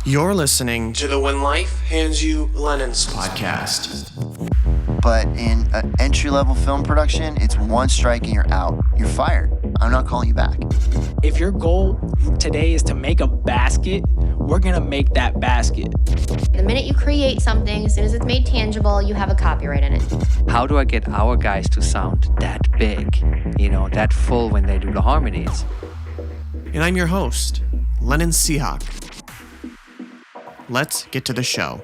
You're listening to the When Life Hands You Lennon's podcast. But in an entry-level film production, it's one strike and you're out. You're fired. I'm not calling you back. If your goal today is to make a basket, we're gonna make that basket. The minute you create something, as soon as it's made tangible, you have a copyright in it. How do I get our guys to sound that big, that full when they do the harmonies? And I'm your host, Lennon Seahawk. Let's get to the show.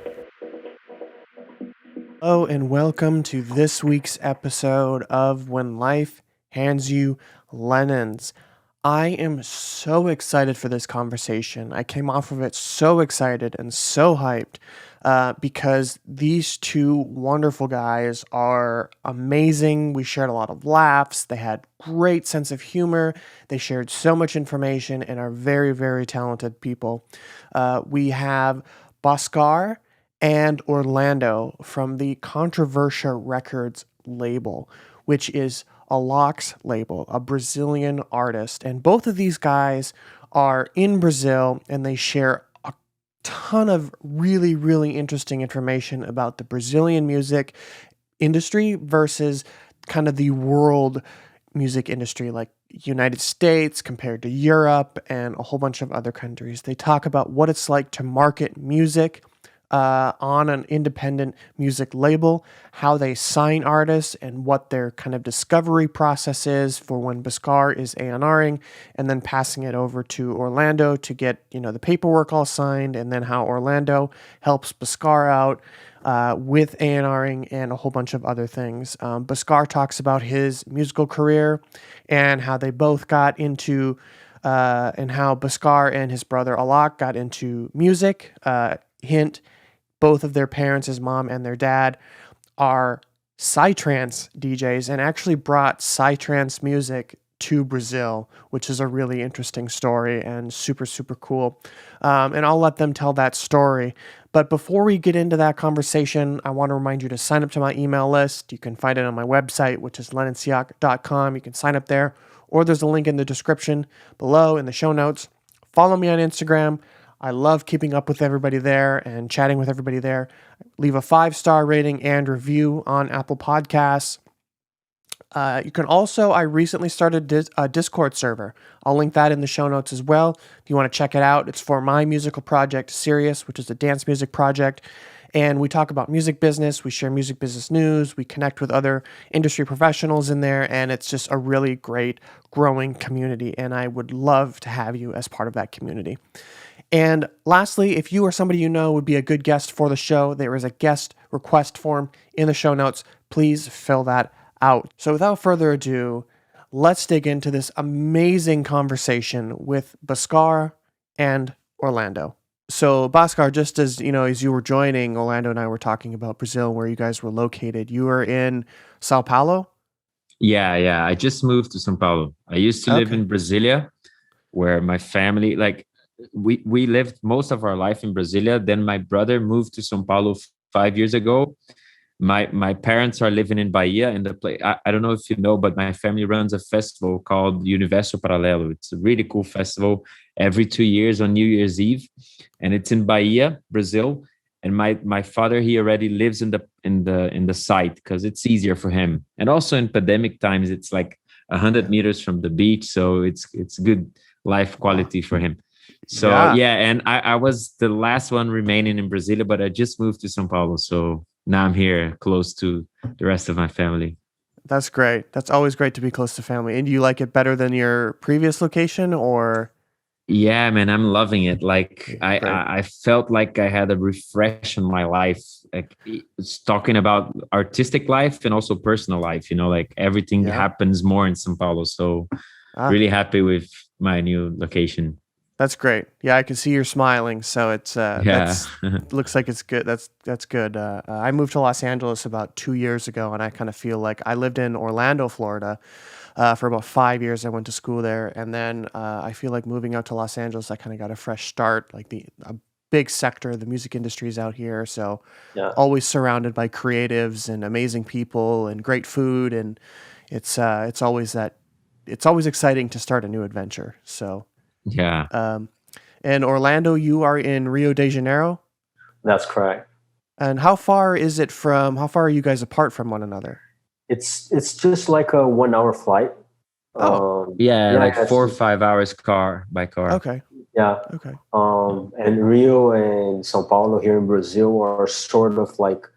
Hello and welcome to this week's episode of When Life Hands You Lennon's. I am so excited for this conversation. I came off of it so excited and so hyped because these two wonderful guys are amazing. We shared a lot of laughs. They had great sense of humor. They shared so much information and are very, very talented people. We have Bhaskar and Orlando from the Controversia Records label, which is Alok's label, a Brazilian artist. And both of these guys are in Brazil and they share a ton of really, really interesting information about the Brazilian music industry versus kind of the world music industry, like United States compared to Europe and a whole bunch of other countries. They talk about what it's like to market music on an independent music label, how they sign artists and what their kind of discovery process is for when Bhaskar is A&Ring and then passing it over to Orlando to get, the paperwork all signed, and then how Orlando helps Bhaskar out with A&Ring and a whole bunch of other things. Bhaskar talks about his musical career and how they both got into and how Bhaskar and his brother Alok got into music. Hint, both of their parents, his mom and their dad, are psytrance DJs and actually brought psytrance music to Brazil, which is a really interesting story and super, super cool. And I'll let them tell that story. But before we get into that conversation, I want to remind you to sign up to my email list. You can find it on my website, which is lennonseahawk.com. You can sign up there, or there's a link in the description below in the show notes. Follow me on Instagram. I love keeping up with everybody there and chatting with everybody there. Leave a 5-star rating and review on Apple Podcasts. You can also, I recently started a Discord server. I'll link that in the show notes as well. If you want to check it out, it's for my musical project, Sirius, which is a dance music project. And we talk about music business. We share music business news. We connect with other industry professionals in there. And it's just a really great growing community. And I would love to have you as part of that community. And lastly, if you or somebody you know would be a good guest for the show, there is a guest request form in the show notes. Please fill that out. So without further ado, let's dig into this amazing conversation with Bhaskar and Orlando. So Bhaskar, just as you were joining, Orlando and I were talking about Brazil, where you guys were located. You were in Sao Paulo? Yeah. I just moved to São Paulo. I used to live in Brasilia, where my family, we lived most of our life in Brasilia. Then my brother moved to São Paulo 5 years ago. My parents are living in Bahia in the place. I don't know if you know, but my family runs a festival called Universo Paralelo. It's a really cool festival every 2 years on New Year's Eve, and it's in Bahia, Brazil. And my father, he already lives in the site because it's easier for him. And also in pandemic times, it's like 100 meters from the beach, so it's good life quality for him. So and I was the last one remaining in Brasilia, but I just moved to São Paulo, so now I'm here close to the rest of my family. That's great. That's always great to be close to family. And do you like it better than your previous location, or? Yeah, man, I'm loving it. I felt like I had a refresh in my life. Like it's talking about artistic life and also personal life, everything happens more in São Paulo. So really happy with my new location. That's great. Yeah, I can see you're smiling. So it's looks like it's good. That's good. I moved to Los Angeles about 2 years ago, and I kind of feel like I lived in Orlando, Florida, for about 5 years. I went to school there, and then I feel like moving out to Los Angeles, I kind of got a fresh start. Like a big sector of the music industry is out here, so always surrounded by creatives and amazing people and great food, and it's always exciting to start a new adventure. So. Yeah. And Orlando, you are in Rio de Janeiro. That's correct. And how far are you guys apart from one another? It's just like a 1 hour flight. Oh. Yeah, like it's 4 or just- 5 hours by car. Okay. Yeah. Okay. And Rio and São Paulo here in Brazil are sort of like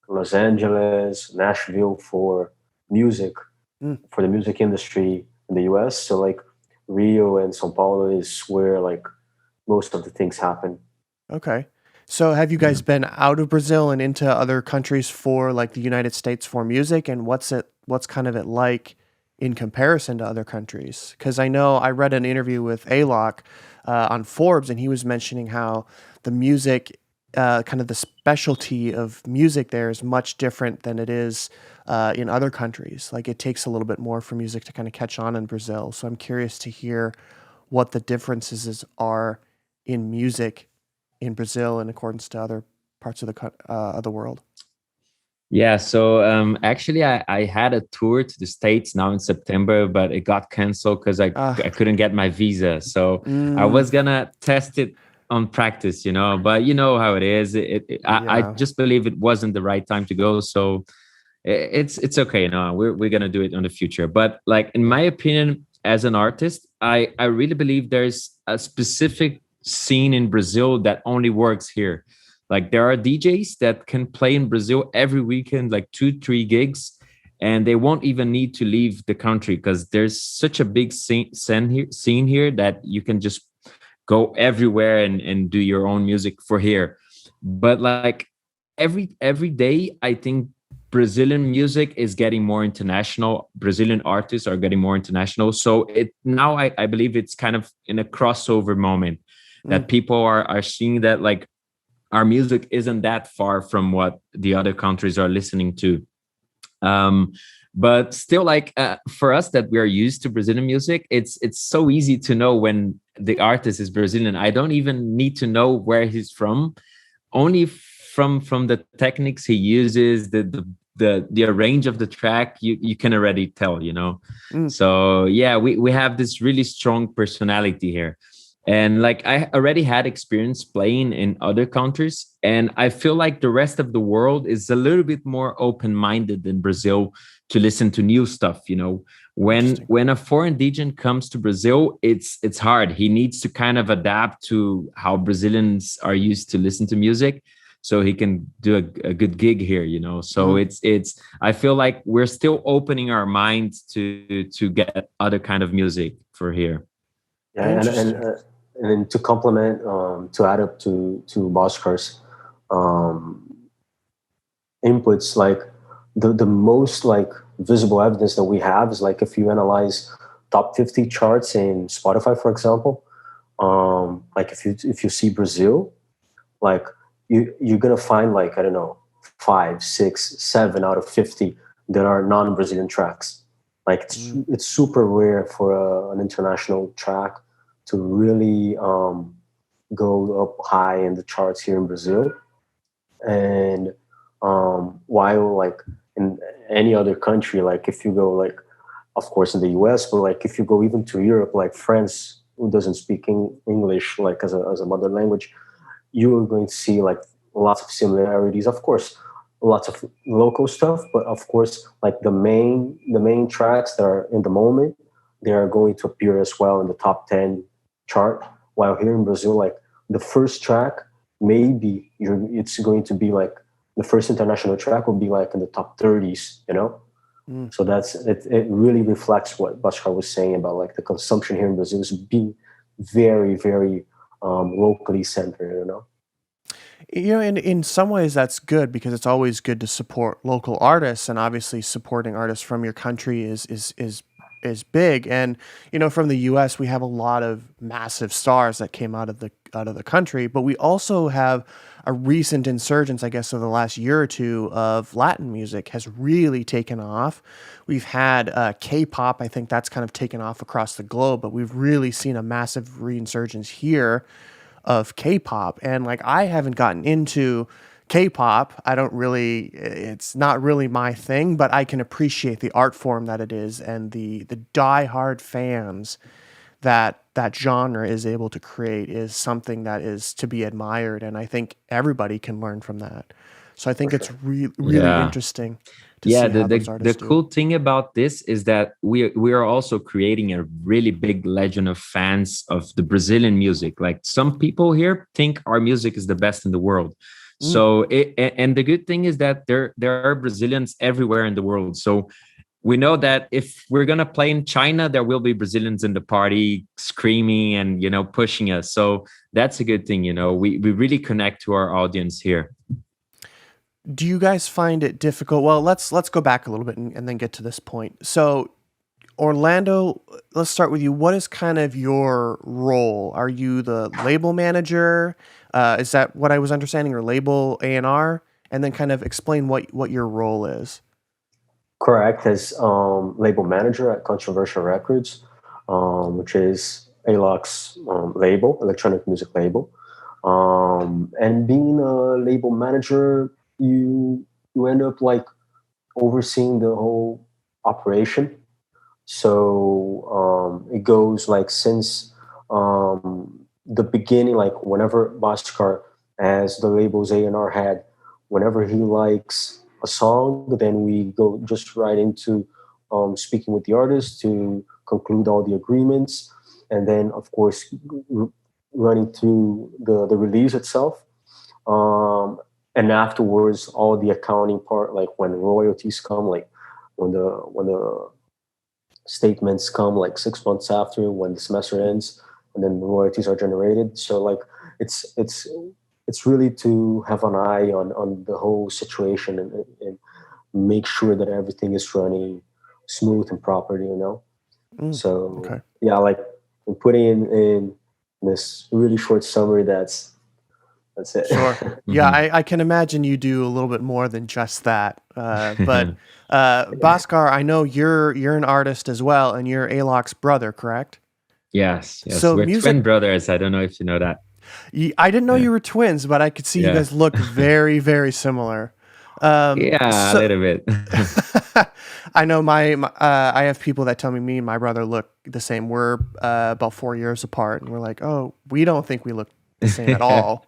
Los Angeles, Nashville for music, for the music industry in the US. So like Rio and São Paulo is where like most of the things happen. Okay. So have you guys been out of Brazil and into other countries for like the United States for music? And what's kind of it like in comparison to other countries? Because I know I read an interview with Alok on Forbes, and he was mentioning how the music, kind of the specialty of music there is much different than it is in other countries. Like it takes a little bit more for music to kind of catch on in Brazil. So I'm curious to hear what the differences are in music in Brazil in accordance to other parts of the world. Yeah, so actually I had a tour to the States now in September, but it got canceled because I couldn't get my visa. So I was gonna test it on practice, but you know how it is. I just believe it wasn't the right time to go. So it's okay. We're gonna do it in the future. But like in my opinion, as an artist, I really believe there's a specific scene in Brazil that only works here. Like there are DJs that can play in Brazil every weekend, like 2-3 gigs, and they won't even need to leave the country because there's such a big scene here that you can just go everywhere and do your own music for here. But like every day, I think Brazilian music is getting more international. Brazilian artists are getting more international. So now I believe it's kind of in a crossover moment that people are seeing that like our music isn't that far from what the other countries are listening to. But still, like for us that we are used to Brazilian music, it's so easy to know when the artist is Brazilian. I don't even need to know where he's from. Only from the techniques he uses, the range of the track, you can already tell, So yeah, we have this really strong personality here. And like I already had experience playing in other countries, and I feel like the rest of the world is a little bit more open-minded than Brazil to listen to new stuff. When a foreign DJ comes to Brazil, it's hard. He needs to kind of adapt to how Brazilians are used to listen to music, so he can do a good gig here. So it's. I feel like we're still opening our minds to get other kind of music for here. Yeah, and then to complement, to add up to Bhaskar's inputs, like the most like visible evidence that we have is like if you analyze top 50 charts in Spotify, for example, like if you see Brazil, like you're gonna find like, I don't know, 5, 6, 7 out of 50 that are non-Brazilian tracks. Like it's super rare for an international track to really go up high in the charts here in Brazil. And while like in any other country, like if you go like, of course in the US, but like if you go even to Europe, like France, who doesn't speak English like as a mother language, you are going to see like lots of similarities. Of course, lots of local stuff, but of course, like the main tracks that are in the moment, they are going to appear as well in the top 10 chart. While here in Brazil, like the first track, maybe it's going to be like the first international track will be like in the top 30s, So that's it really reflects what Bhaskar was saying about like the consumption here in Brazil is being very, very locally centered, in some ways that's good because it's always good to support local artists, and obviously supporting artists from your country is big. And from the US we have a lot of massive stars that came out of the country, but we also have a recent insurgence, I guess, of the last year or two of Latin music has really taken off. We've had K-pop, I think that's kind of taken off across the globe, but we've really seen a massive resurgence here of K-pop. And like I haven't gotten into K-pop. It's not really my thing, but I can appreciate the art form that it is and the diehard fans that genre is able to create is something that is to be admired, and I think everybody can learn from that. So I think it's really Yeah. interesting to Yeah, see the, how those the artists the do. cool thing about this is that we are also creating a really big legion of fans of the Brazilian music. Like, some people here think our music is the best in the world. So and the good thing is that there are Brazilians everywhere in the world. So we know that if we're gonna play in China, there will be Brazilians in the party screaming and, pushing us. So that's a good thing. We really connect to our audience here. Do you guys find it difficult? Well, let's go back a little bit and then get to this point. So, Orlando, let's start with you. What is kind of your role? Are you the label manager? Is that what I was understanding, or label A&R? And then kind of explain what your role is. Correct, as label manager at Controversia Records, which is Alok's label, electronic music label. And being a label manager, you end up like overseeing the whole operation. So it goes like since the beginning, like whenever Bhaskar, as the label's A&R head, whenever he likes a song, then we go just right into speaking with the artist to conclude all the agreements, and then of course running through the release itself, and afterwards all the accounting part, like when royalties come, like when the statements come like 6 months after, when the semester ends, and then the royalties are generated. So like it's really to have an eye on the whole situation, and make sure that everything is running smooth and proper, So Okay. yeah, like I'm putting in this really short summary. That's it. Sure. Yeah, I can imagine you do a little bit more than just that. But Bhaskar, I know you're an artist as well, and you're Alok's brother, correct? Yes. So We're music. twin brothers. I don't know if you know that. I didn't know Yeah. you were twins, but I could see you Yeah. guys look very, very similar. Yeah, a so- little bit. I know I have people that tell me and my brother look the same. We're about 4 years apart, and we're like, oh, we don't think we look the same at all.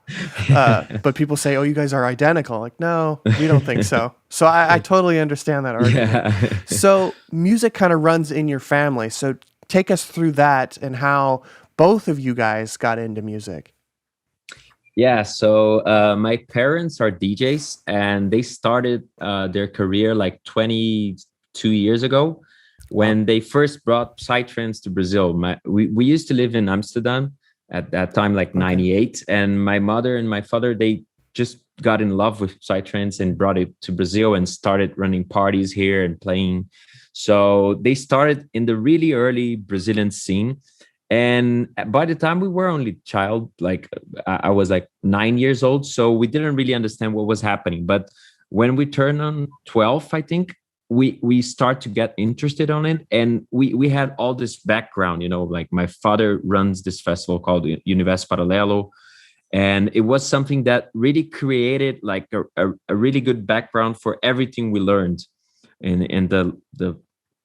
But people say, oh, you guys are identical. Like, no, we don't think so. So I totally understand that argument. Yeah. So music kind of runs in your family. So take us through that and how both of you guys got into music. Yeah, so my parents are DJs, and they started their career like 22 years ago when they first brought psytrance to Brazil. We used to live in Amsterdam at that time, like 98, and my mother and my father, they just got in love with psytrance and brought it to Brazil and started running parties here and playing. So they started in the really early Brazilian scene. And by the time we were only child, like I was like 9 years old, so we didn't really understand what was happening. But when we turned on 12, I think we start to get interested on it, and we had all this background, like my father runs this festival called Universo Paralelo, and it was something that really created like a really good background for everything we learned in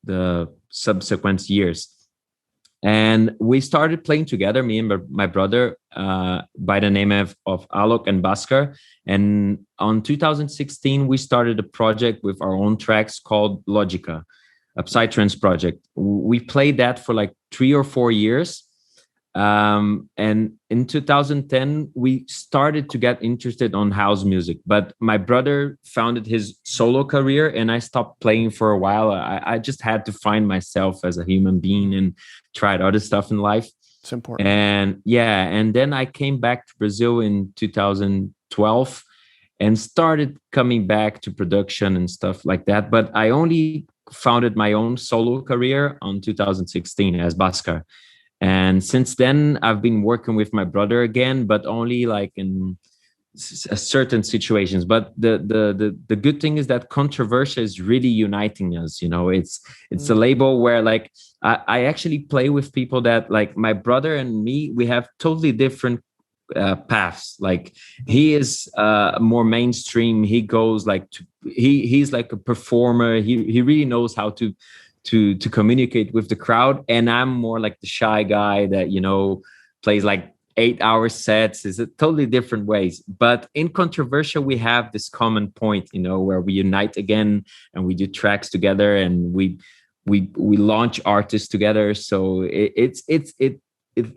the subsequent years. And we started playing together, me and my brother, by the name of Alok and Bhaskar. And on 2016, we started a project with our own tracks called Logica, a psytrance project. We played that for like 3 or 4 years. And in 2010, we started to get interested on house music. But my brother founded his solo career, and I stopped playing for a while. I just had to find myself as a human being and tried other stuff in life. It's important. And yeah, and then I came back to Brazil in 2012 and started coming back to production and stuff like that. But I only founded my own solo career on 2016 as Bhaskar. And since then, I've been working with my brother again, but only like in certain situations. But the good thing is that Controversia is really uniting us. It's a label where like I actually play with people that like my brother and me. We have totally different paths. Like he is more mainstream. He goes like he's like a performer. He really knows how to to communicate with the crowd, and I'm more like the shy guy that plays like 8-hour sets. Is a totally different ways. But in Controversia, we have this common point, where we unite again and we do tracks together, and we launch artists together. So it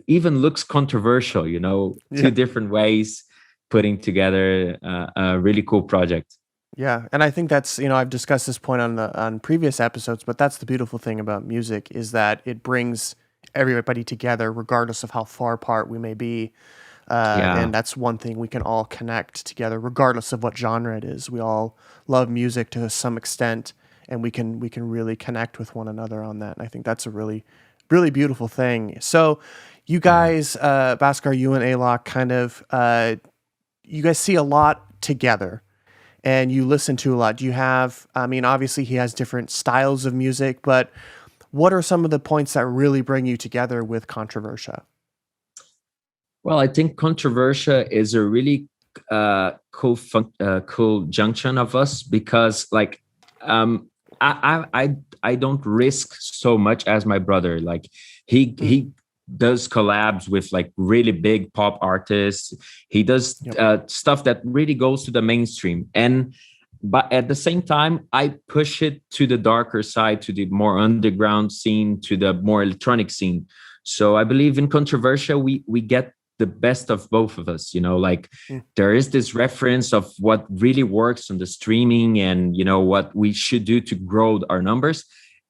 even looks controversial, two different ways putting together a really cool project. Yeah, and I think that's, I've discussed this point on previous episodes, but that's the beautiful thing about music, is that it brings everybody together regardless of how far apart we may be. And that's one thing, we can all connect together regardless of what genre it is. We all love music to some extent, and we can really connect with one another on that. And I think that's a really, really beautiful thing. So you guys, Bhaskar, you and Alok, kind of, you guys see a lot together and you listen to a lot. Do you have, obviously he has different styles of music, but what are some of the points that really bring you together with Controversia? Well, I think Controversia is a really cool junction of us, because like I don't risk so much as my brother. Like he does collabs with like really big pop artists. He does stuff that really goes to the mainstream, but at the same time, I push it to the darker side, to the more underground scene, to the more electronic scene. So I believe in Controversia, we get the best of both of us. There is this reference of what really works on the streaming and what we should do to grow our numbers,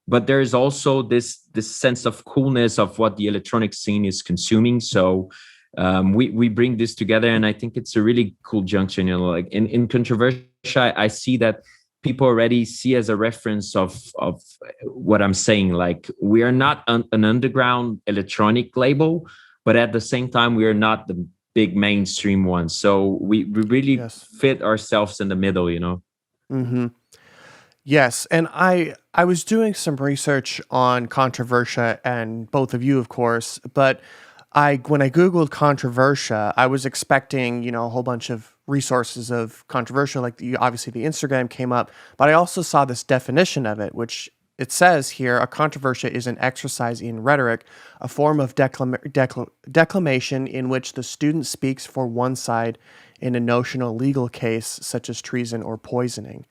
but there is also this sense of coolness of what the electronic scene is consuming. So we bring this together, and I think it's a really cool junction. Like in Controversia, I see that people already see as a reference of what I'm saying. Like, we are not an underground electronic label, but at the same time, we are not the big mainstream one. So we really fit ourselves in the middle, Mm-hmm. Yes, and I was doing some research on Controversia and both of you, of course, but when I Googled Controversia, I was expecting, a whole bunch of resources of Controversia, like obviously the Instagram came up, but I also saw this definition of it, which it says here: a controversia is an exercise in rhetoric, a form of declamation in which the student speaks for one side in a notional legal case, such as treason or poisoning.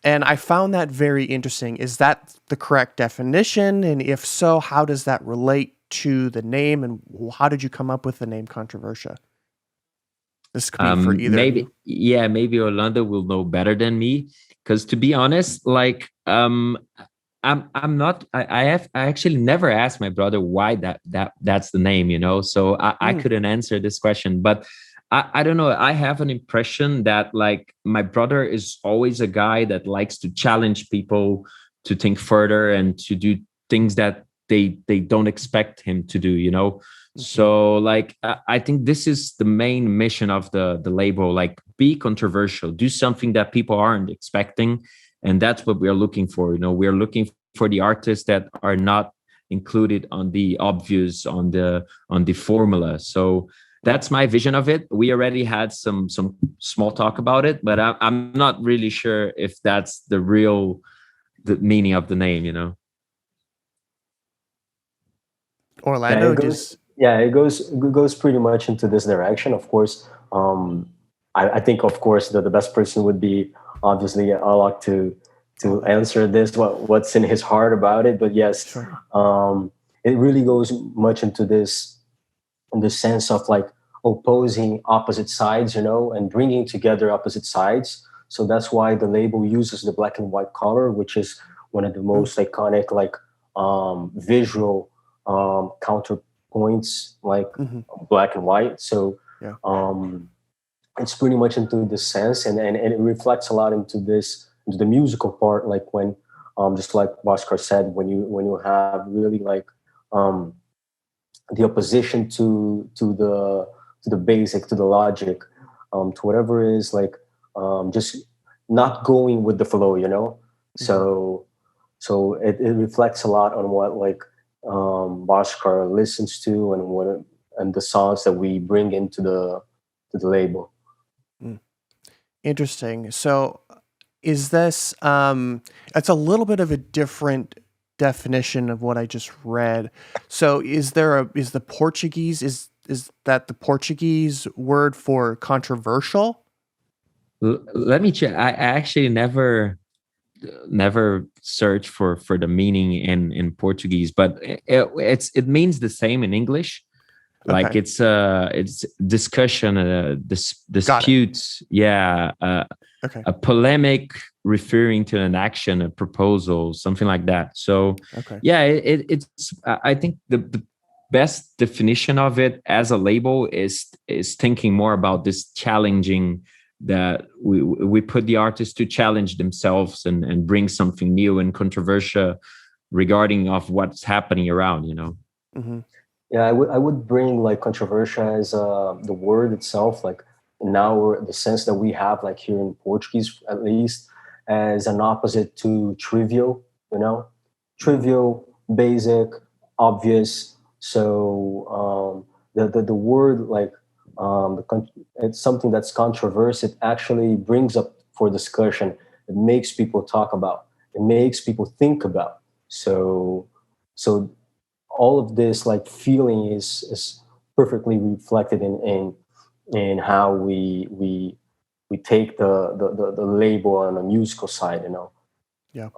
And I found that very interesting. Is that the correct definition? And if so, how does that relate to the name? And how did you come up with the name Controversia? This could be for either. Maybe Orlando will know better than me. Because to be honest, like I'm not. I actually never asked my brother why that's the name. So I couldn't answer this question, but I don't know. I have an impression that like my brother is always a guy that likes to challenge people to think further and to do things that they don't expect him to do. So like I think this is the main mission of the label. Like, be controversial, do something that people aren't expecting. And that's what we are looking for. We are looking for the artists that are not included on the obvious, on the formula. So that's my vision of it. We already had some small talk about it, but I'm not really sure if that's the meaning of the name. Orlando, it goes pretty much into this direction. Of course, I think, of course, the best person would be obviously Alok to answer this, what's in his heart about it. But yes, sure. It really goes much into this, in the sense of like opposing opposite sides, and bringing together opposite sides. So that's why the label uses the black and white color, which is one of the most iconic, like visual counterpoints, like black and white. So it's pretty much into this sense, and it reflects a lot into the musical part, like when just like Bhaskar said, when you have really like the opposition to the basic, to the logic, to whatever is like just not going with the flow, So it reflects a lot on what like Bhaskar listens to, and the songs that we bring into the label. Interesting. So is this it's a little bit of a different definition of what I just read. So is the Portuguese, is that the Portuguese word for controversial? Let me check. I actually never searched for the meaning in Portuguese, but it means the same in English. Like Okay. it's discussion, Got it. disputes, yeah, Okay. a polemic referring to an action, a proposal, something like that. So Okay. yeah, it's I think the best definition of it as a label is thinking more about this challenging, that we put the artists to challenge themselves and bring something new and controversial regarding of what's happening around, you know. Mm-hmm. Yeah, I would bring like controversial as the word itself, like now the sense that we have like here in Portuguese at least, as an opposite to trivial, you know, trivial, basic, obvious. So the word like it's something that's controversial. It actually brings up for discussion. It makes people talk about. It makes people think about. So all of this like feeling is perfectly reflected in how we take the label on a musical side, you know. Yeah.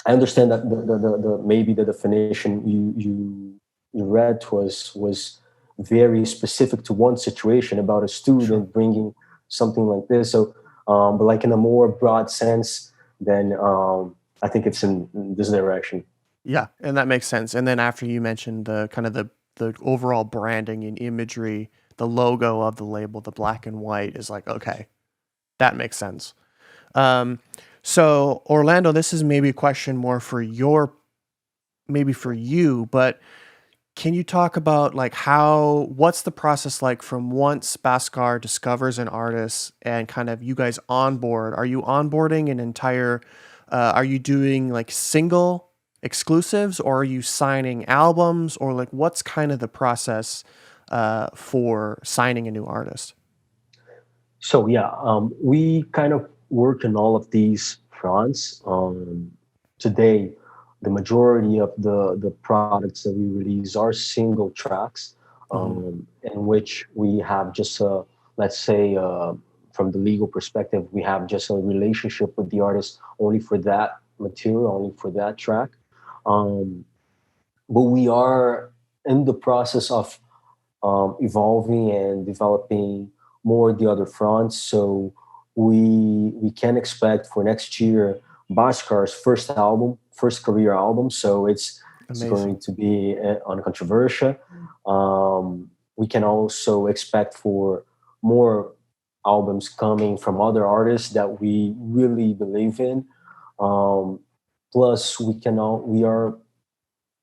I understand that the maybe the definition you read to us was very specific to one situation about a student Sure. bringing something like this. So but like in a more broad sense, then I think it's in this direction. Yeah, and that makes sense. And then after you mentioned the kind of the overall branding and imagery, the logo of the label, the black and white is like, okay, that makes sense. Um, so Orlando, this is maybe a question more for maybe for you, but can you talk about like what's the process like from once Bhaskar discovers an artist and kind of you guys onboard? Are you onboarding an entire, are you doing like single exclusives, or are you signing albums, or like what's kind of the process for signing a new artist? So yeah, we kind of work in all of these fronts. Today, the majority of the products that we release are single tracks, Hmm. in which we have just a, let's say, from the legal perspective, we have just a relationship with the artist only for that material, only for that track. Um, but we are in the process of evolving and developing more the other fronts. So we can expect for next year Bhaskar's first album, first career album. So it's Amazing. going to be on Controversia. We can also expect for more albums coming from other artists that we really believe in. Um, Plus, we are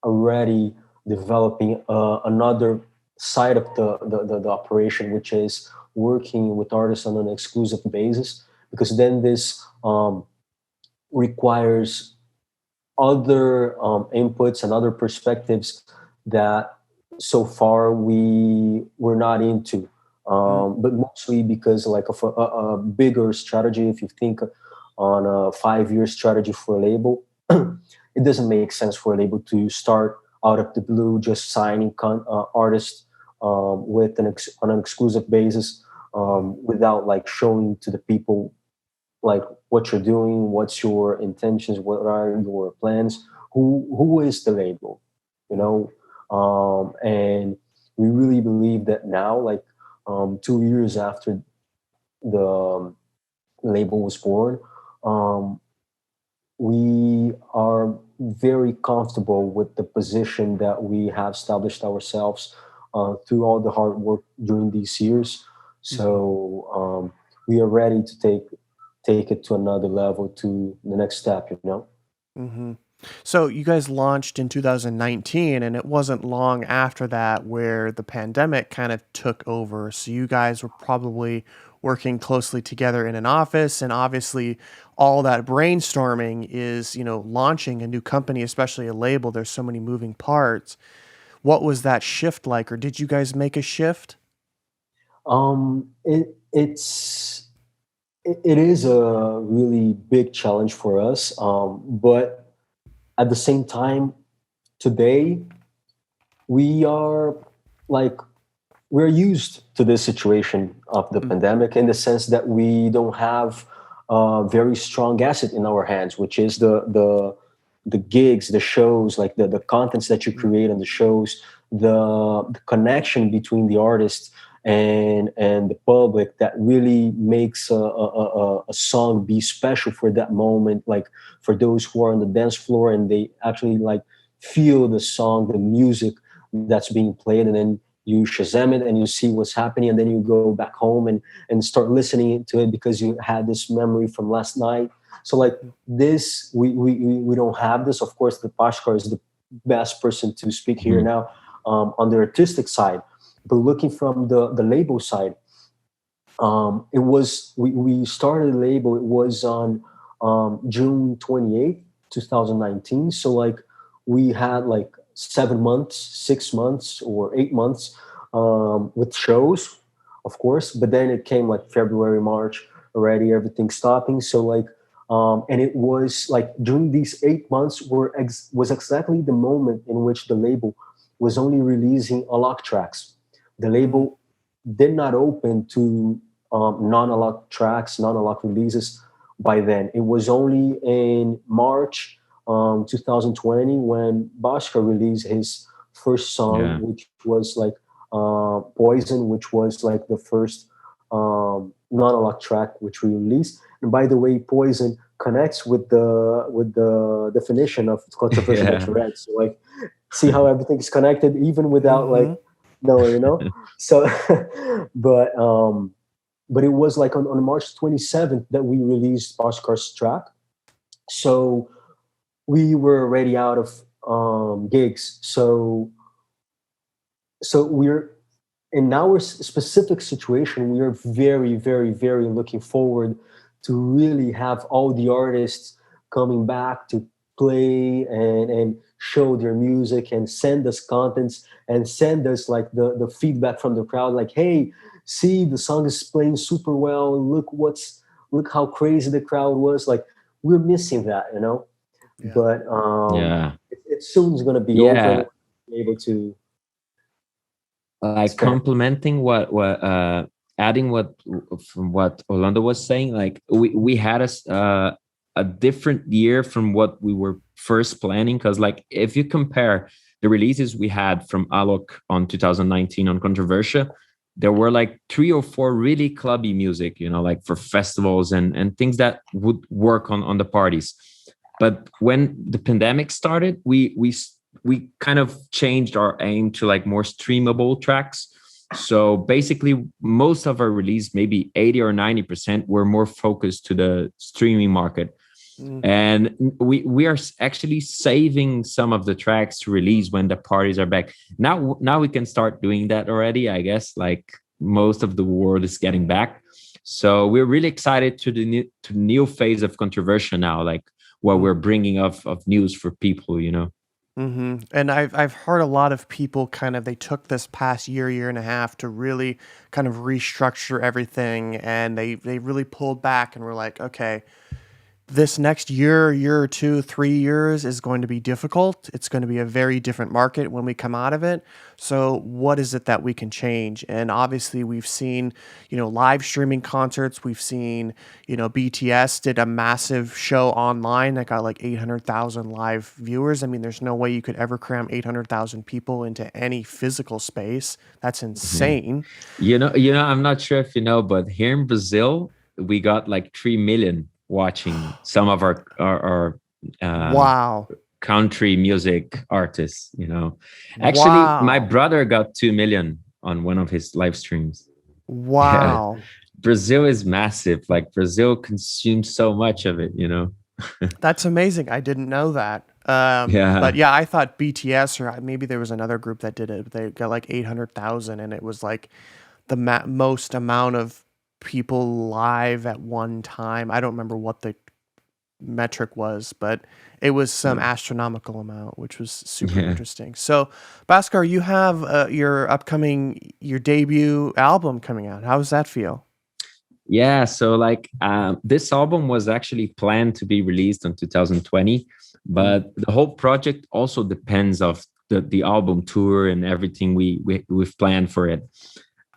already developing another side of the operation, which is working with artists on an exclusive basis, because then this requires other inputs and other perspectives that so far we were not into. Mm, But mostly because like of a bigger strategy, if you think on a 5-year strategy for a label, it doesn't make sense for a label to start out of the blue just signing artists with on an exclusive basis, without like showing to the people like what you're doing, what's your intentions, what are your plans, who is the label, you mm, know. And we really believe that now, like 2 years after the label was born, um, we are very comfortable with the position that we have established ourselves through all the hard work during these years. mhm. So we are ready to take it to another level, to the next step. You know. Hmm. So you guys launched in 2019, and it wasn't long after that where the pandemic kind of took over. So you guys were probably working closely together in an office, and obviously all that brainstorming is, launching a new company, especially a label. There's so many moving parts. What was that shift like, or did you guys make a shift? It is a really big challenge for us, but at the same time, today we are like we're used to this situation of the pandemic in the sense that we don't have a very strong asset in our hands, which is the gigs, the shows, like the contents that you create on the shows, the connection between the artist and the public that really makes a song be special for that moment, like for those who are on the dance floor and they actually like feel the song, the music that's being played, and then you Shazam it and you see what's happening, and then you go back home and start listening to it because you had this memory from last night. So like this, we don't have this. Of course, the Bhaskar is the best person to speak here now on the artistic side. But looking from the label side, it was we started the label. It was on June 28th, 2019. So like we had like 7 months, 6 months, or 8 months with shows, of course. But then it came like February, March already, everything stopping. So like, and it was like during these 8 months was exactly the moment in which the label was only releasing Alok tracks. The label did not open to non-Alok tracks, non-Alok releases by then. It was only in March 2020 when Bhaskar released his first song, which was like Poison, which was like the first non-Alok track which we released. And by the way, Poison connects with the definition of Controversia Records. So like, see how everything is connected even without like no. So but it was like on March 27th that we released Bhaskar's track. So we were already out of gigs. So we're in our specific situation, we are very, very, very looking forward to really have all the artists coming back to play and show their music and send us contents and send us like the feedback from the crowd, like, hey, see, the song is playing super well. Look how crazy the crowd was. Like, we're missing that, you know. Yeah. But it soon's gonna be over. And we'll be able to like complementing what adding what from what Orlando was saying. Like we had a different year from what we were first planning, because like if you compare the releases we had from Alok on 2019 on Controversia, there were like 3 or 4 really clubby music, you know, like for festivals and things that would work on the parties. But when the pandemic started, we kind of changed our aim to like more streamable tracks. So basically most of our release, maybe 80 or 90%, were more focused to the streaming market. And we are actually saving some of the tracks to release when the parties are back. Now we can start doing that already, I guess, like most of the world is getting back. So we're really excited to the new phase of Controversia now, like what we're bringing of news for people, you know. And I've heard a lot of people they took this past year and a half to really kind of restructure everything, and they really pulled back and were like, okay, this next year or 2, 3 years is going to be difficult. It's going to be a very different market when we come out of it. So what is it that we can change? And obviously we've seen, live streaming concerts. We've seen, BTS did a massive show online that got like 800,000 live viewers. I mean, there's no way you could ever cram 800,000 people into any physical space. That's insane. You know, I'm not sure if you know, but here in Brazil, we got like 3 million watching some of our wow, country music artists, Actually, my brother got 2 million on one of his live streams. Wow. Yeah. Brazil is massive. Like Brazil consumes so much of it, That's amazing. I didn't know that. But yeah, I thought BTS or maybe there was another group that did it. They got like 800,000 and it was like the most amount of people live at one time. I don't remember what the metric was, but it was some astronomical amount, which was super interesting. So, Bhaskar, you have your debut album coming out. How does that feel? Yeah, so like this album was actually planned to be released in 2020, But the whole project also depends of the album tour and everything we've planned for it.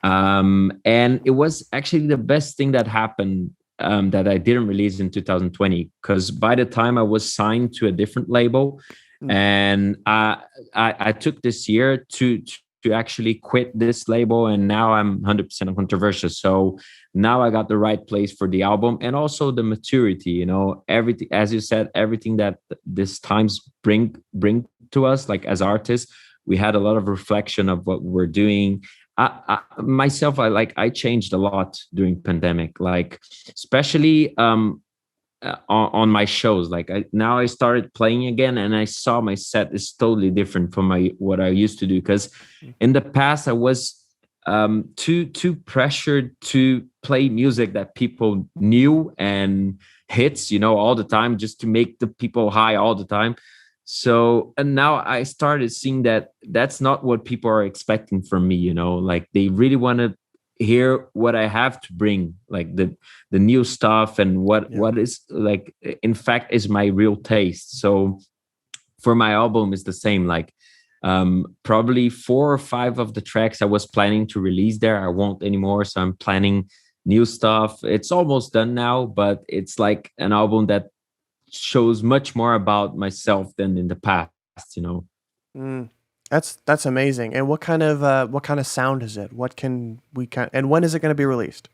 And it was actually the best thing that happened, that I didn't release in 2020, because by the time I was signed to a different label, and I took this year to actually quit this label, and now I'm 100% on Controversia. So now I got the right place for the album, and also the maturity, you know, everything, as you said, everything that this times bring to us, like as artists, we had a lot of reflection of what we're doing. I changed a lot during pandemic, like especially on my shows. Like now I started playing again, and I saw my set is totally different from what I used to do, because in the past I was too pressured to play music that people knew and hits, you know, all the time, just to make the people high all the time. So, and now I started seeing that that's not what people are expecting from me, you know, like they really want to hear what I have to bring, like the new stuff, and what is, like, in fact, is my real taste. So for my album is the same, like probably 4 or 5 of the tracks I was planning to release there I won't anymore, so I'm planning new stuff. It's almost done now, but it's like an album that shows much more about myself than in the past, you know. That's amazing. And what kind of sound is it? And when is it going to be released?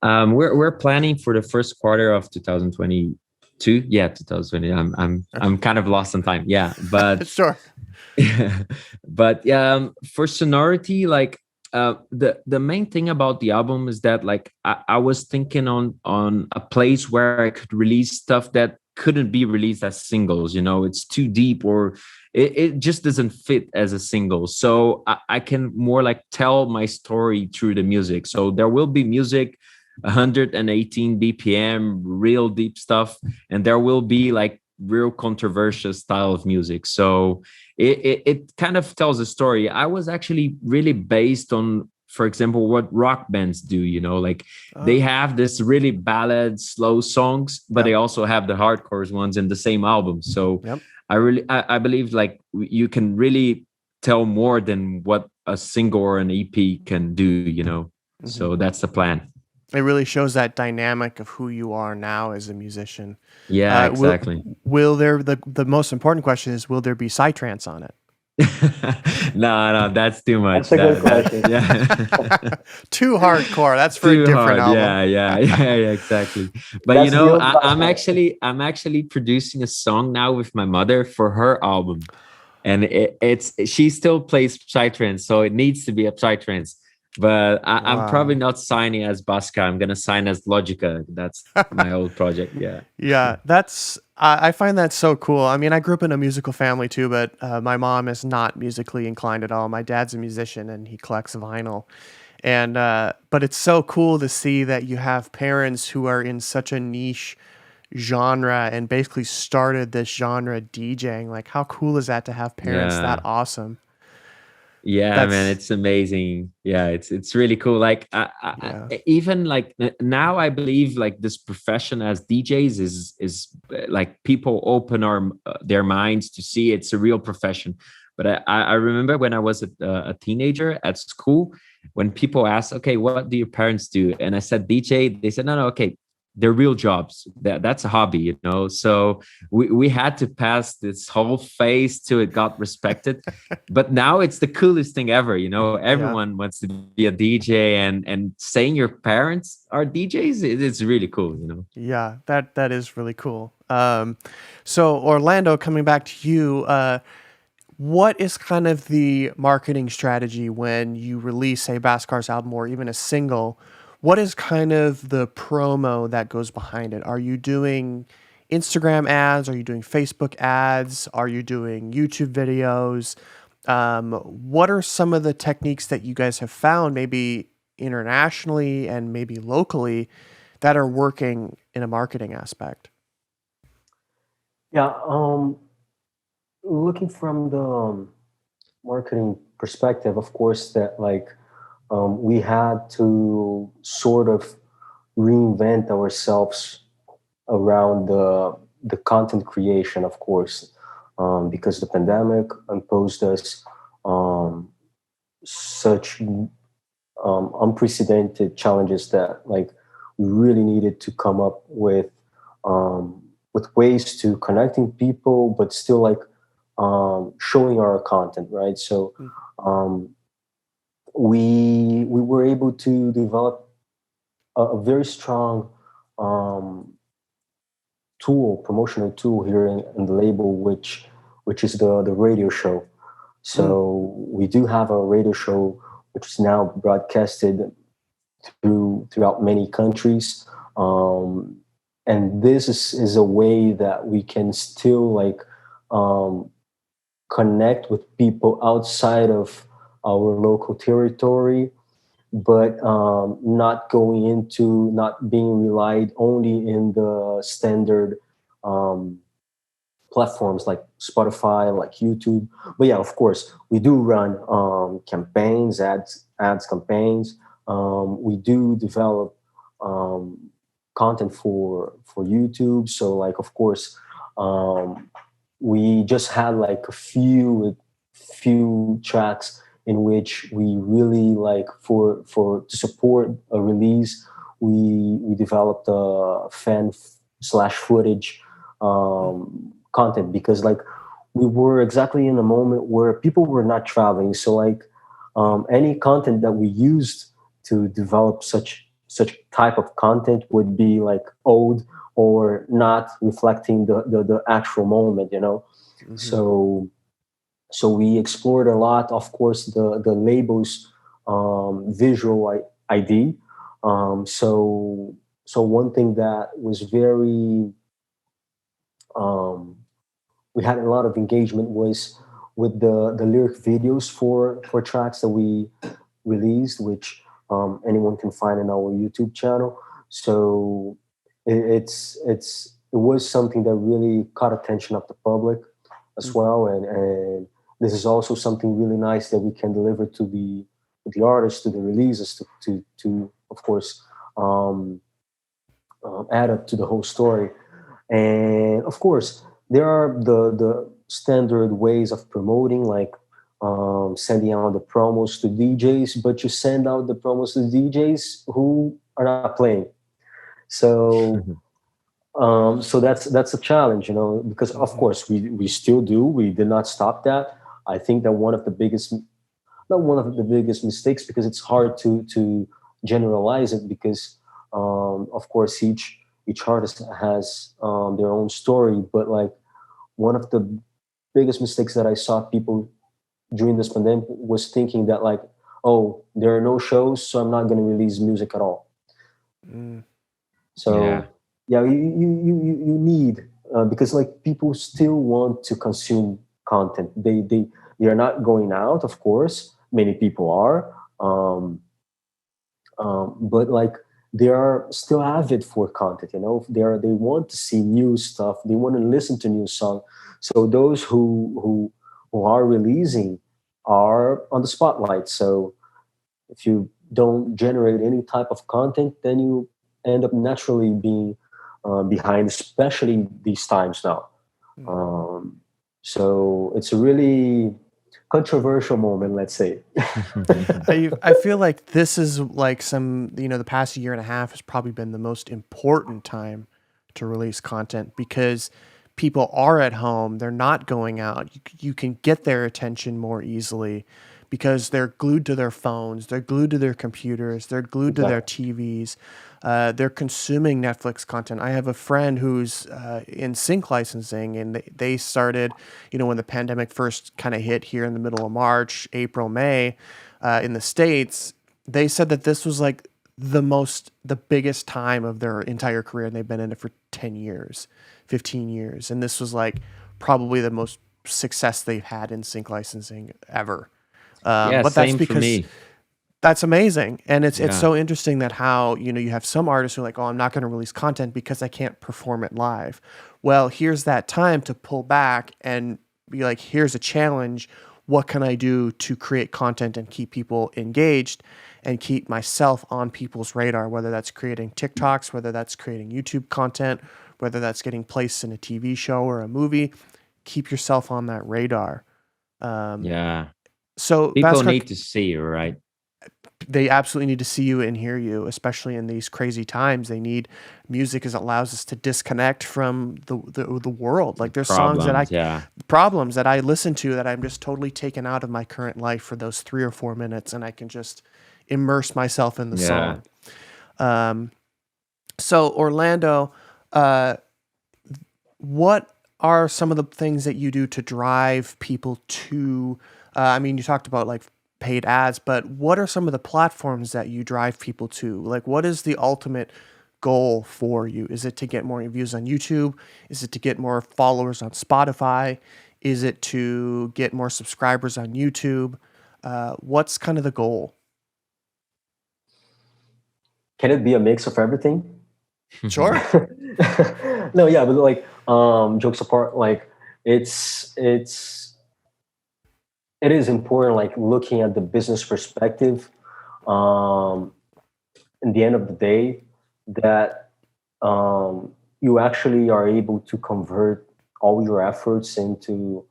We're planning for the first quarter of 2022. Yeah, 2020. I'm kind of lost on time. Yeah, but sure. But for sonority, like the main thing about the album is that, like, I was thinking on a place where I could release stuff that couldn't be released as singles, you know. It's too deep, or it just doesn't fit as a single. So I can more like tell my story through the music. So there will be music 118 BPM, real deep stuff, and there will be like real controversial style of music. So it kind of tells a story. I was actually really based on, for example, what rock bands do, you know, like they have this really ballad, slow songs, but they also have the hardcore ones in the same album. So I believe like you can really tell more than what a single or an EP can do, you know. So that's the plan. It really shows that dynamic of who you are now as a musician. Yeah, exactly. Will there, the most important question is, will there be psytrance on it? No, that's too much. That's a good question. Yeah. Too hardcore. That's for Too a different hard. album. Yeah, exactly. But That's you know, real I'm actually producing a song now with my mother for her album, and she still plays psytrance, so it needs to be a psytrance. But I'm probably not signing as Bhaskar. I'm gonna sign as Logica. That's my old project. Yeah. Yeah, I find that so cool. I mean, I grew up in a musical family too, but my mom is not musically inclined at all. My dad's a musician and he collects vinyl. And but it's so cool to see that you have parents who are in such a niche genre and basically started this genre DJing. Like, how cool is that to have parents that awesome? Yeah, man, it's amazing. Yeah, it's really cool. Like I even like now I believe like this profession as DJs is like people open their minds to see it's a real profession. But I remember when I was a teenager at school, when people asked, okay, what do your parents do? And I said DJ. They said, no, okay, they're real jobs. That's a hobby, you know. So we had to pass this whole phase till it got respected. But now it's the coolest thing ever, you know. Everyone wants to be a DJ, and saying your parents are DJs, it's really cool, you know. Yeah, that is really cool. So Orlando, coming back to you, what is kind of the marketing strategy when you release, say, Bhaskar's album or even a single? What is kind of the promo that goes behind it? Are you doing Instagram ads? Are you doing Facebook ads? Are you doing YouTube videos? What are some of the techniques that you guys have found, maybe internationally and maybe locally, that are working in a marketing aspect? Yeah, looking from the marketing perspective, of course, that like we had to sort of reinvent ourselves around the content creation, of course, because the pandemic imposed us such unprecedented challenges that like we really needed to come up with ways to connecting people, but still like showing our content, right? So we were able to develop a very strong promotional tool here in the label, which is the radio show. So we do have a radio show which is now broadcasted throughout many countries, and this is a way that we can still like connect with people outside of our local territory, but not being relied only in the standard platforms like Spotify, like YouTube. But yeah, of course, we do run campaigns, ads campaigns. We do develop content for YouTube. So like, of course, we just had like a few tracks in which we really like for to support a release. We developed a fan/footage content, because like we were exactly in a moment where people were not traveling. So like any content that we used to develop such type of content would be like old or not reflecting the actual moment, you know. So we explored a lot, of course, the label's visual ID. So one thing that was very we had a lot of engagement was with the lyric videos for tracks that we released, which anyone can find in our YouTube channel. So it was something that really caught attention of the public as well, and this is also something really nice that we can deliver to the artists, to the releases, to of course add up to the whole story. And of course, there are the standard ways of promoting, like sending out the promos to DJs, but you send out the promos to DJs who are not playing. So so that's a challenge, you know, because of course we still do. We did not stop that. I think that not one of the biggest mistakes, because it's hard to generalize it, because of course each artist has their own story. But like one of the biggest mistakes that I saw people during this pandemic was thinking that like, oh, there are no shows, so I'm not going to release music at all. So yeah, you need because like people still want to consume content. They are not going out, of course. Many people are, but like they are still avid for content. You know, they want to see new stuff. They want to listen to new songs. So those who are releasing are on the spotlight. So if you don't generate any type of content, then you end up naturally being behind, especially these times now. So it's a really controversial moment, let's say. I feel like this is like the past year and a half has probably been the most important time to release content, because people are at home, they're not going out. You can get their attention more easily because they're glued to their phones, they're glued to their computers, they're glued to their TVs. They're consuming Netflix content. I have a friend who's in sync licensing, and they started, when the pandemic first kind of hit here in the middle of March, April, May, in the States. They said that this was like the biggest time of their entire career, and they've been in it for 10 years, 15 years. And this was like probably the most success they've had in sync licensing ever. But that's because for me. That's amazing. And it's so interesting that how, you have some artists who are like, oh, I'm not going to release content because I can't perform it live. Well, here's that time to pull back and be like, here's a challenge. What can I do to create content and keep people engaged and keep myself on people's radar, whether that's creating TikToks, whether that's creating YouTube content, whether that's getting placed in a TV show or a movie. Keep yourself on that radar. Yeah. So, People Bhaskar, need to see you, right? they absolutely need to see you and hear you, especially in these crazy times. They need music as it allows us to disconnect from the world. Like there's Problems, yeah. problems that I listen to that I'm just totally taken out of my current life for those 3 or 4 minutes, and I can just immerse myself in the Yeah. song. So Orlando, what are some of the things that you do to drive people to, I mean, you talked about like paid ads, but what are some of the platforms that you drive people to? Like, what is the ultimate goal for you? Is it to get more views on YouTube? Is it to get more followers on Spotify? Is it to get more subscribers on YouTube? What's kind of the goal? Can it be a mix of everything? Sure. No, yeah, but like jokes apart, like it is important, like looking at the business perspective. In the end of the day, that you actually are able to convert all your efforts into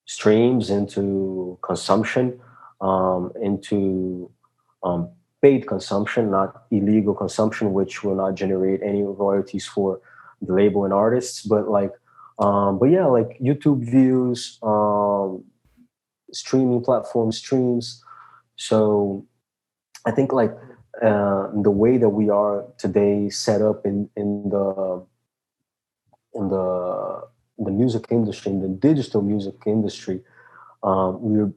streams, into consumption, into paid consumption, not illegal consumption, which will not generate any royalties for the label and artists. But like, but yeah, like YouTube views, streaming platform streams. So I think like the way that we are today set up in the music industry, in the digital music industry, we're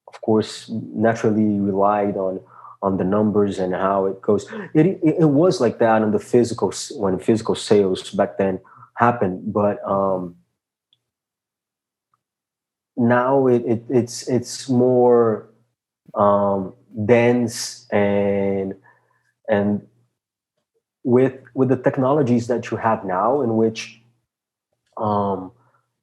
of course naturally relied on the numbers and how it goes. It was like that on the physical, when physical sales back then happened, but now it's more dense, and with the technologies that you have now, in which now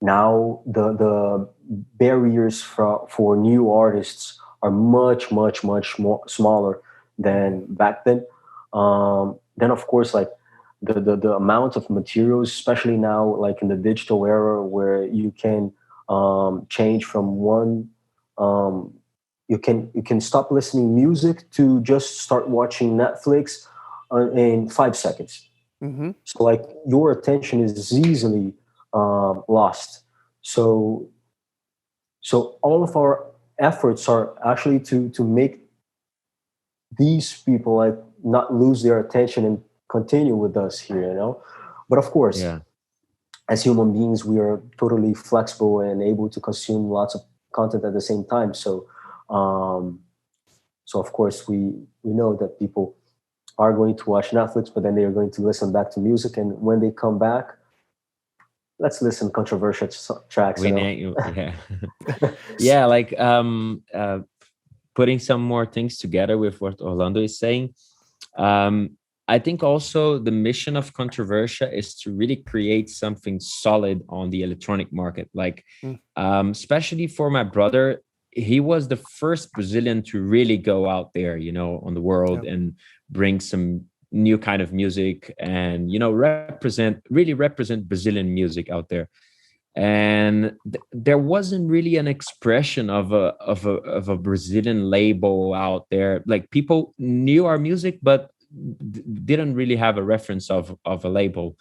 the barriers for new artists are much more smaller than back then. Then of course, like the amount of materials, especially now, like in the digital era, where you can change from one, you can stop listening music to just start watching Netflix in 5 seconds. Mm-hmm. So like your attention is easily lost. So all of our efforts are actually to make these people like not lose their attention and continue with us here, you know. But of course, Yeah. as human beings, we are totally flexible and able to consume lots of content at the same time. So of course we know that people are going to watch Netflix, but then they are going to listen back to music, and when they come back, let's listen controversial tracks. We You know? need you, yeah. Yeah, like putting some more things together with what Orlando is saying. I think also the mission of Controversia is to really create something solid on the electronic market. Like, especially for my brother, he was the first Brazilian to really go out there, you know, on the world and bring some new kind of music and, you know, represent Brazilian music out there. And there wasn't really an expression of a Brazilian label out there. Like, people knew our music, but didn't really have a reference of a label.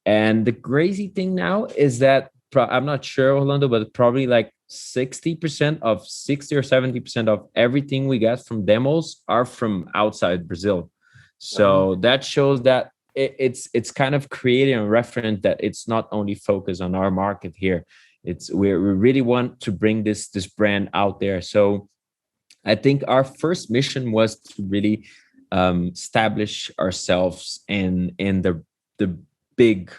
And the crazy thing now is that I'm not sure, Orlando, but probably like 60 or 70% of everything we get from demos are from outside Brazil. So that shows that it's kind of creating a reference that it's not only focused on our market here. We really want to bring this brand out there. So I think our first mission was to really establish ourselves in the big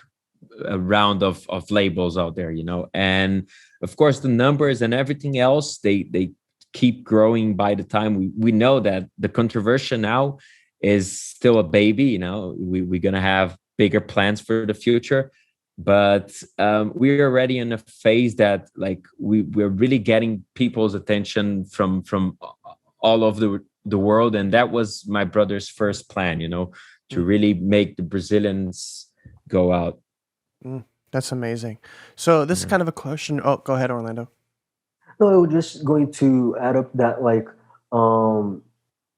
round of labels out there, you know. And of course the numbers and everything else, they keep growing by the time. We know that the Controversia now is still a baby, you know. We're gonna have bigger plans for the future, but we're already in a phase that like we're really getting people's attention from all over the world. And that was my brother's first plan, you know, to really make the Brazilians go out. That's amazing. So this is kind of a question. Oh, go ahead, Orlando. No, I was just going to add up that like um,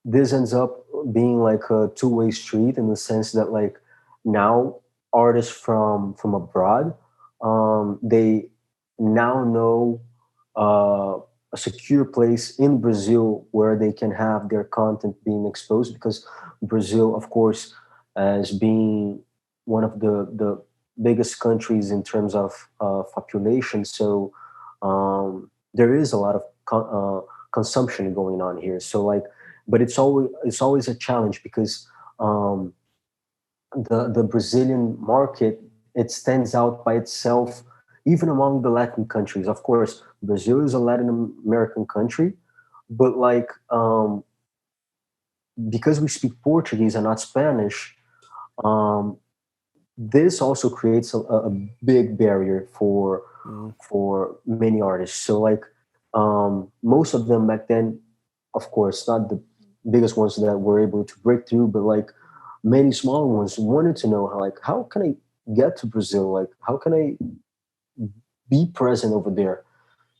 this ends up being like a two-way street in the sense that like now artists from abroad, they now know a secure place in Brazil where they can have their content being exposed, because Brazil, of course, as being one of the biggest countries in terms of population, so there is a lot of consumption going on here. So like, but it's always a challenge because um, the Brazilian market, it stands out by itself even among the Latin countries. Of course, Brazil is a Latin American country, but like because we speak Portuguese and not Spanish, um, this also creates a big barrier for many artists. So like most of them back then, of course, not the biggest ones that were able to break through, but like many smaller ones wanted to know how can I get to Brazil? Like how can I be present over there?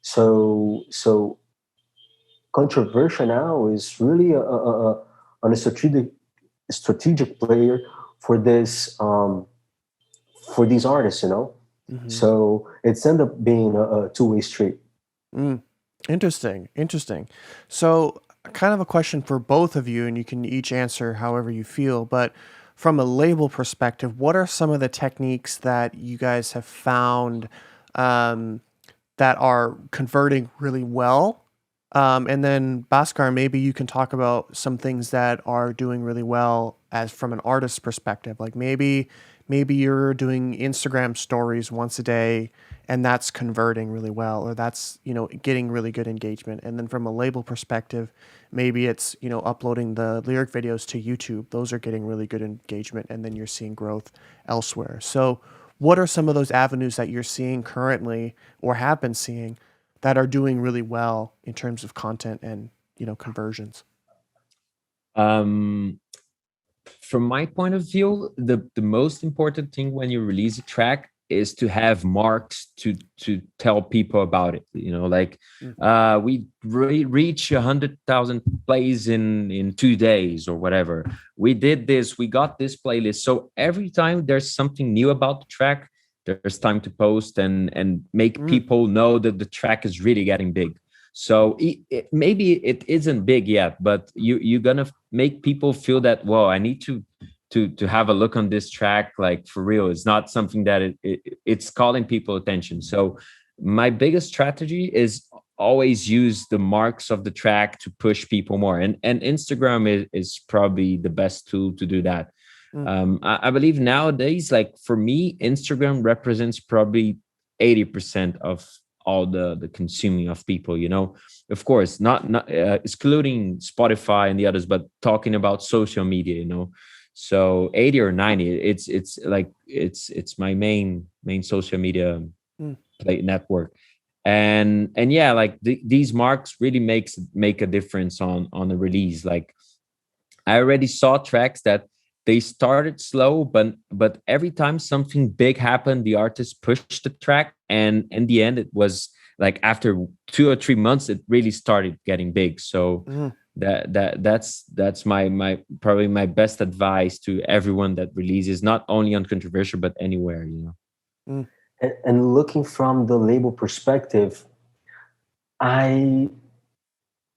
So Controversia now is really a strategic player for this for these artists, you know. So it's ended up being a two-way street. Interesting. So, kind of a question for both of you, and you can each answer however you feel. But from a label perspective, what are some of the techniques that you guys have found um, that are converting really well? And then, Bhaskar, maybe you can talk about some things that are doing really well as from an artist's perspective. Like maybe you're doing Instagram stories once a day and that's converting really well, or that's, getting really good engagement. And then from a label perspective, maybe it's, uploading the lyric videos to YouTube. Those are getting really good engagement, and then you're seeing growth elsewhere. So what are some of those avenues that you're seeing currently or have been seeing that are doing really well in terms of content and, conversions? Um, from my point of view, the most important thing when you release a track is to have marks to tell people about it. Like we reach 100,000 plays in 2 days or whatever. We did this. We got this playlist. So every time there's something new about the track, there's time to post and make people know that the track is really getting big. So maybe it isn't big yet, but you're gonna make people feel that, whoa, I need to have a look on this track, like for real. It's not something that it's calling people attention. So my biggest strategy is always use the marks of the track to push people more. And Instagram is probably the best tool to do that. I believe nowadays, like for me, Instagram represents probably 80% of all the consuming of people. Of course, not excluding Spotify and the others, but talking about social media. So 80 or 90, it's like it's my main social media play network. And yeah, like these marks really make a difference on the release. Like I already saw tracks that they started slow, but every time something big happened, the artist pushed the track, and in the end, it was like after 2 or 3 months, it really started getting big. So that's my probably my best advice to everyone that releases, not only on Controversial but anywhere. And looking from the label perspective, I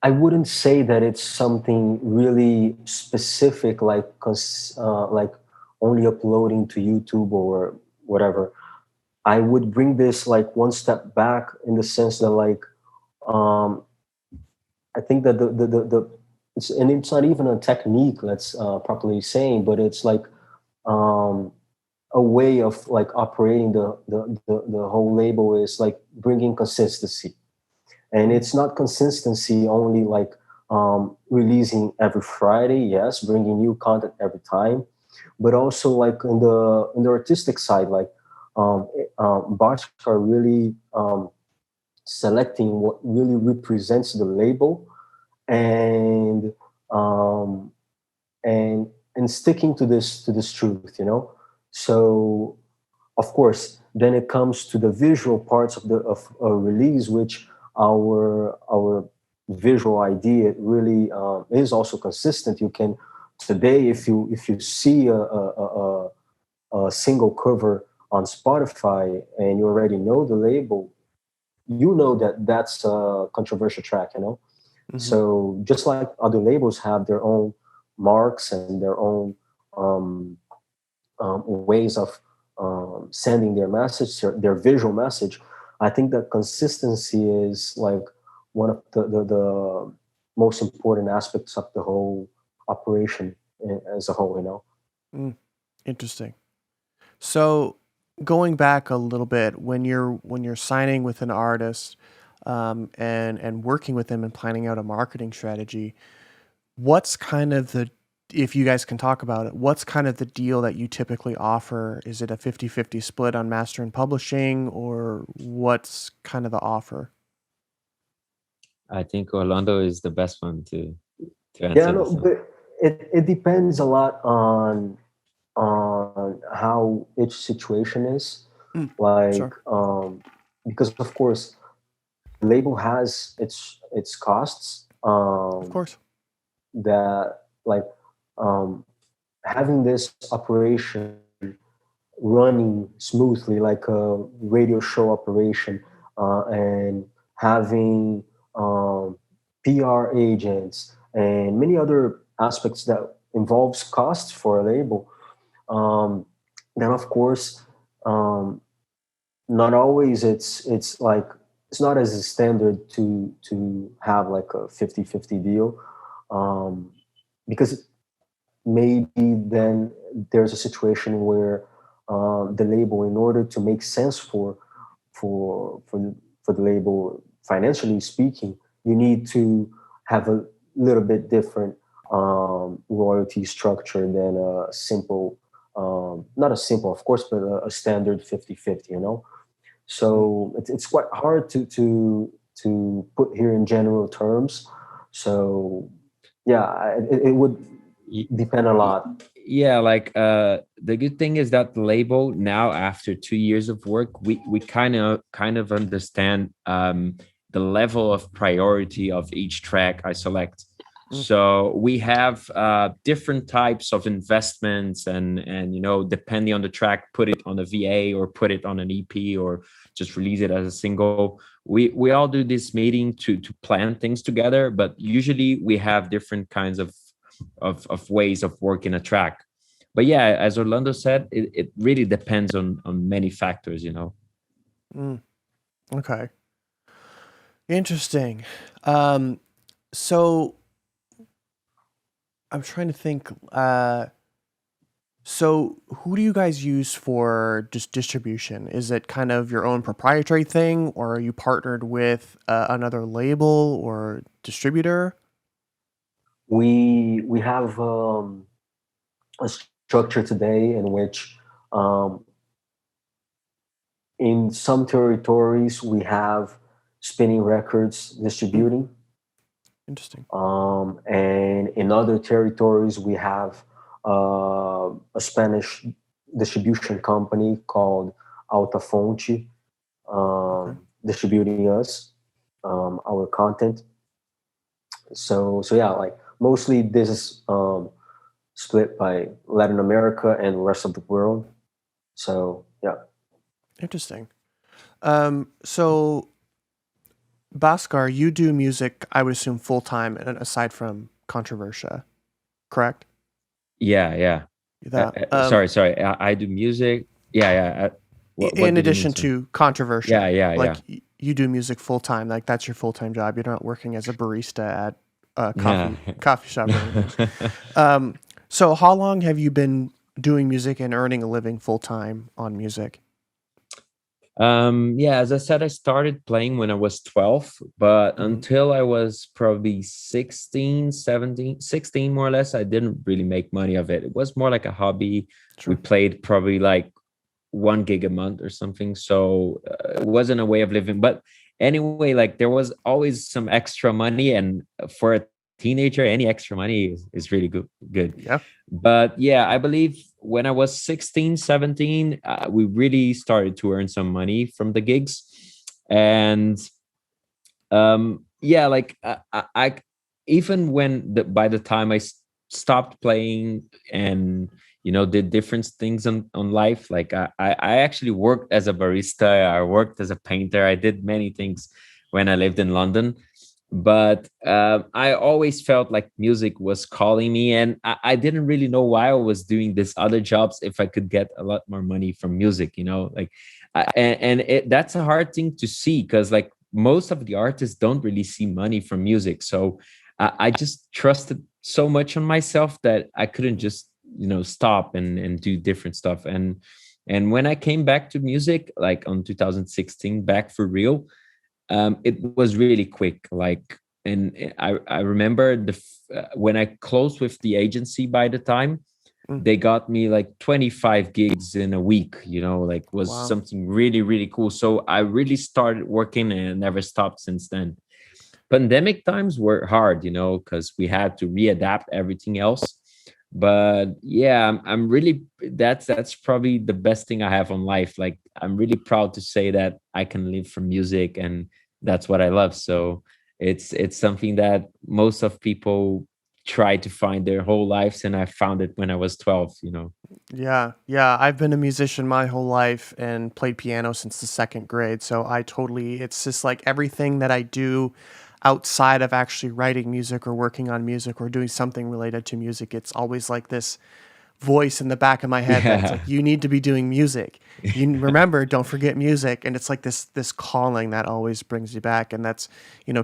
wouldn't say that it's something really specific, like only uploading to YouTube or whatever. I would bring this like one step back in the sense that like I think that it's not even a technique, let's properly saying, but it's like a way of like operating the whole label is like bringing consistency. And it's not consistency only like releasing every Friday, yes, bringing new content every time, but also like in the artistic side, like Bart are really selecting what really represents the label, and um, and sticking to this truth, you know. So of course, then it comes to the visual parts of a release, which our visual idea really is also consistent. You can today, if you see a single cover on Spotify and you already know the label, you know that that's a controversial track, you know. So just like other labels have their own marks and their own ways of sending their message, their visual message, I think that consistency is like one of the most important aspects of the whole operation as a whole, you know. Interesting. So going back a little bit, when you're signing with an artist, and working with them and planning out a marketing strategy, what's kind of the, if you guys can talk about it, what's kind of the deal that you typically offer? Is it a 50-50 split on master and publishing, or what's kind of the offer? I think Orlando is the best one to Yeah, answer no, this one. but it depends a lot on how each situation is. Like, Sure. because of course, the label has its costs. Of course. That like um, having this operation running smoothly, like a radio show operation, and having PR agents and many other aspects that involves costs for a label. Then of course, um, not always it's like it's not as a standard to have like a 50-50 deal, um, because maybe then there's a situation where the label, in order to make sense for the label financially speaking, you need to have a little bit different royalty structure than a simple, not a simple, of course, but a standard 50-50, you know. So it's quite hard to put here in general terms. So yeah, it would Y- depend a y- lot. Yeah, like the good thing is that the label now, after 2 years of work, we kind of understand the level of priority of each track I select. So we have different types of investments, and depending on the track, put it on a VA or put it on an EP or just release it as a single. We all do this meeting to plan things together, but usually we have different kinds of ways of working a track. But yeah, as Orlando said, it really depends on many factors, you know. Mm, okay. Interesting. Um, so I'm trying to think. So who do you guys use for just distribution? Is it kind of your own proprietary thing, or are you partnered with another label or distributor? We have a structure today in which um, in some territories we have spinning records Mm, distributing, interesting. and in other territories we have a Spanish distribution company called Alta Fonte Okay. distributing us, our content. So yeah, like mostly this is split by Latin America and the rest of the world. So yeah. Interesting. So Bhaskar, you do music, I would assume full time, and aside from Controversia, correct? Yeah, yeah. That Sorry. I do music. Yeah, yeah. What in did you mean, addition sir? to Yeah, Controversia, yeah, like yeah. you do music full time, like that's your full time job. You're not working as a barista at a Yeah. coffee shop or anything. Um, so how long have you been doing music and earning a living full time on music? Yeah, as I said, I started playing when I was 12, but Hmm. until I was probably 16, 17, 16 more or less, I didn't really make money of it. It was more like a hobby. We Sure. played probably like 1 gig a month or something. So it wasn't a way of living. But anyway, like there was always some extra money. And for a teenager, any extra money is really good. Yeah. But yeah, I believe when I was 16, 17, we really started to earn some money from the gigs. And yeah, like I even when by the time stopped playing and did different things on life, like I actually worked as a barista, I worked as a painter, I did many things when I lived in London. But I always felt like music was calling me, and I didn't really know why I was doing these other jobs if I could get a lot more money from music, like that's a hard thing to see, because like most of the artists don't really see money from music. So I just trusted so much on myself that I couldn't just stop and do different stuff. And when I came back to music, like on 2016, back for real, it was really quick. Like, and I remember when I closed with the agency, by the time they got me like 25 gigs in a week, like was Wow. something really, really cool. So I really started working and never stopped since then. Pandemic times were hard, because we had to readapt everything else. But yeah, I'm really, that's probably the best thing I have on life. Like, I'm really proud to say that I can live from music, and that's what I love. So it's something that most of people try to find their whole lives, and I found it when I was 12. Yeah, yeah. I've been a musician my whole life and played piano since the second grade. So it's just like everything that I do outside of actually writing music or working on music or doing something related to music, it's always like this voice in the back of my head that's like, Yeah. you need to be doing music. You remember, don't forget music. And it's like this calling that always brings you back. And that's,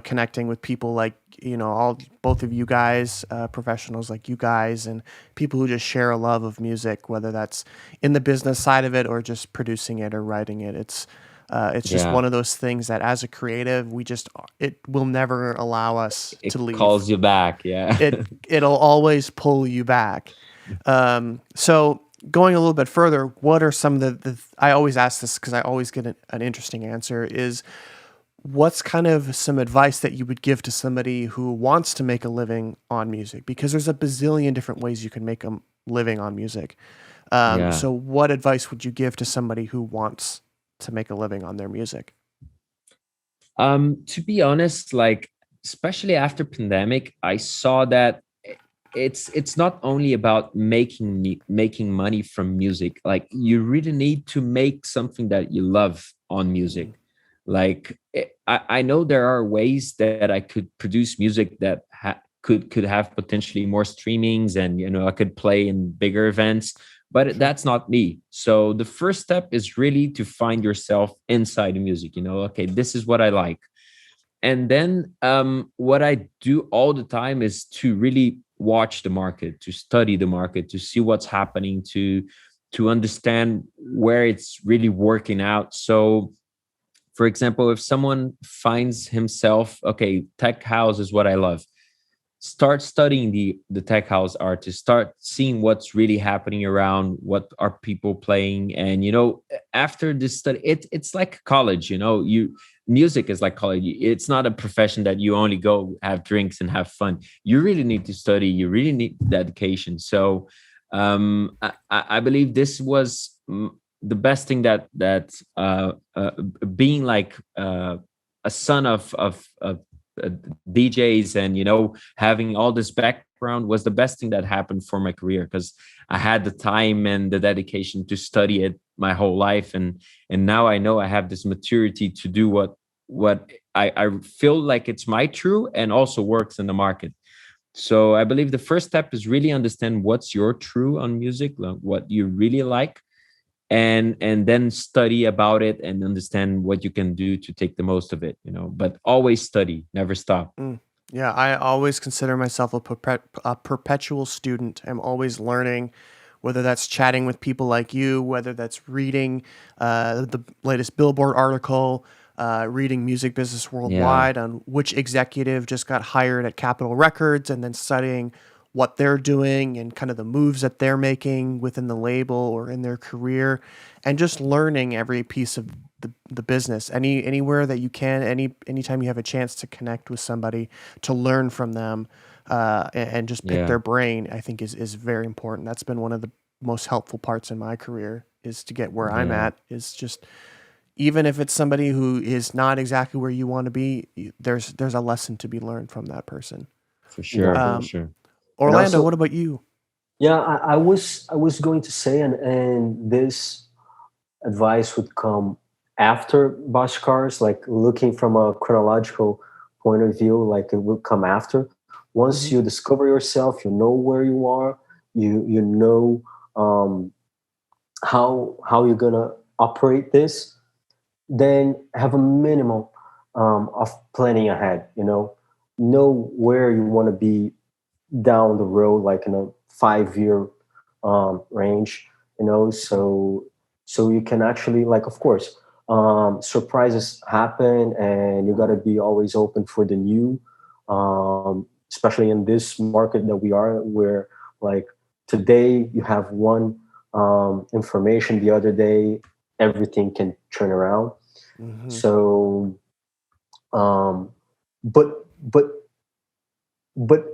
connecting with people like, both of you guys, professionals like you guys, and people who just share a love of music, whether that's in the business side of it or just producing it or writing it. It's just Yeah, one of those things that as a creative, it will never allow us to it leave. calls you back. Yeah. It'll always pull you back. So going a little bit further, what are some of I always ask this because I always get an interesting answer, is what's kind of some advice that you would give to somebody who wants to make a living on music? Because there's a bazillion different ways you can make a living on music. Yeah. So what advice would you give to somebody who wants to make a living on their music? To be honest, like, especially after pandemic, I saw that it's not only about making money from music. Like, you really need to make something that you love on music. Like, I know there are ways that I could produce music that could have potentially more streamings, and I could play in bigger events, but that's not me. So the first step is really to find yourself inside the music. Okay, this is what I like. And then what I do all the time is to really watch the market, to study the market, to see what's happening, to understand where it's really working out. So, for example, if someone finds himself, okay, tech house is what I love, start studying the tech house artists, start seeing what's really happening around, what are people playing. And after this study, it's like college. Music is like college. It's not a profession that you only go have drinks and have fun. You really need to study, you really need dedication. So I believe this was the best thing, that being like a son of uh, DJs, and having all this background was the best thing that happened for my career, because I had the time and the dedication to study it my whole life. And now I know I have this maturity to do what I feel like it's my true and also works in the market. So I believe the first step is really understand what's your true on music, like what you really like, and then study about it and understand what you can do to take the most of it. But always study, never stop. Mm. Yeah, I always consider myself a perpetual student. I'm always learning, whether that's chatting with people like you, whether that's reading the latest Billboard article, reading Music Business Yeah. Worldwide on which executive just got hired at Capitol Records, and then studying what they're doing and kind of the moves that they're making within the label or in their career, and just learning every piece of the business, anywhere that you can, anytime you have a chance to connect with somebody, to learn from them, and just pick Yeah. their brain, I think is very important. That's been one of most helpful parts in my career is to get where I'm at, is just, even if it's somebody who is not exactly where you want to be, there's a lesson to be learned from that person. For sure, for Um, sure. Orlando, also, what about you? yeah, I was going to say, and this advice would come after Bhaskars, like looking from a chronological point of view, like it will come after. Once Hmm. you discover yourself, you know where you are, you know um, how you're gonna operate this, then have a minimum of planning ahead. Know where you want to be down the road, like in a 5 year range. So you can actually, like, of course, surprises happen, and you got to be always open for the new, especially in this market that we are, where, like, today you have one information, the other day everything can turn around. Hmm. So um but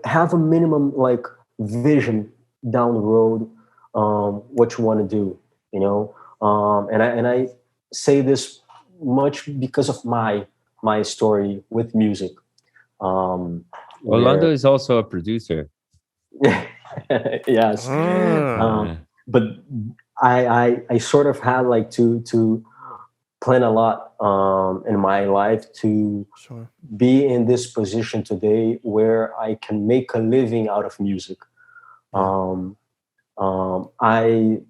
have a minimum, like, vision down the road, what you want to do, and I say this much because of my story with music, Orlando where is also a producer. yes. Ah, um, Yeah. but I sort of had, like, to plan a lot in my life to sure. be in this position today where I can make a living out of music. Yeah. Um, I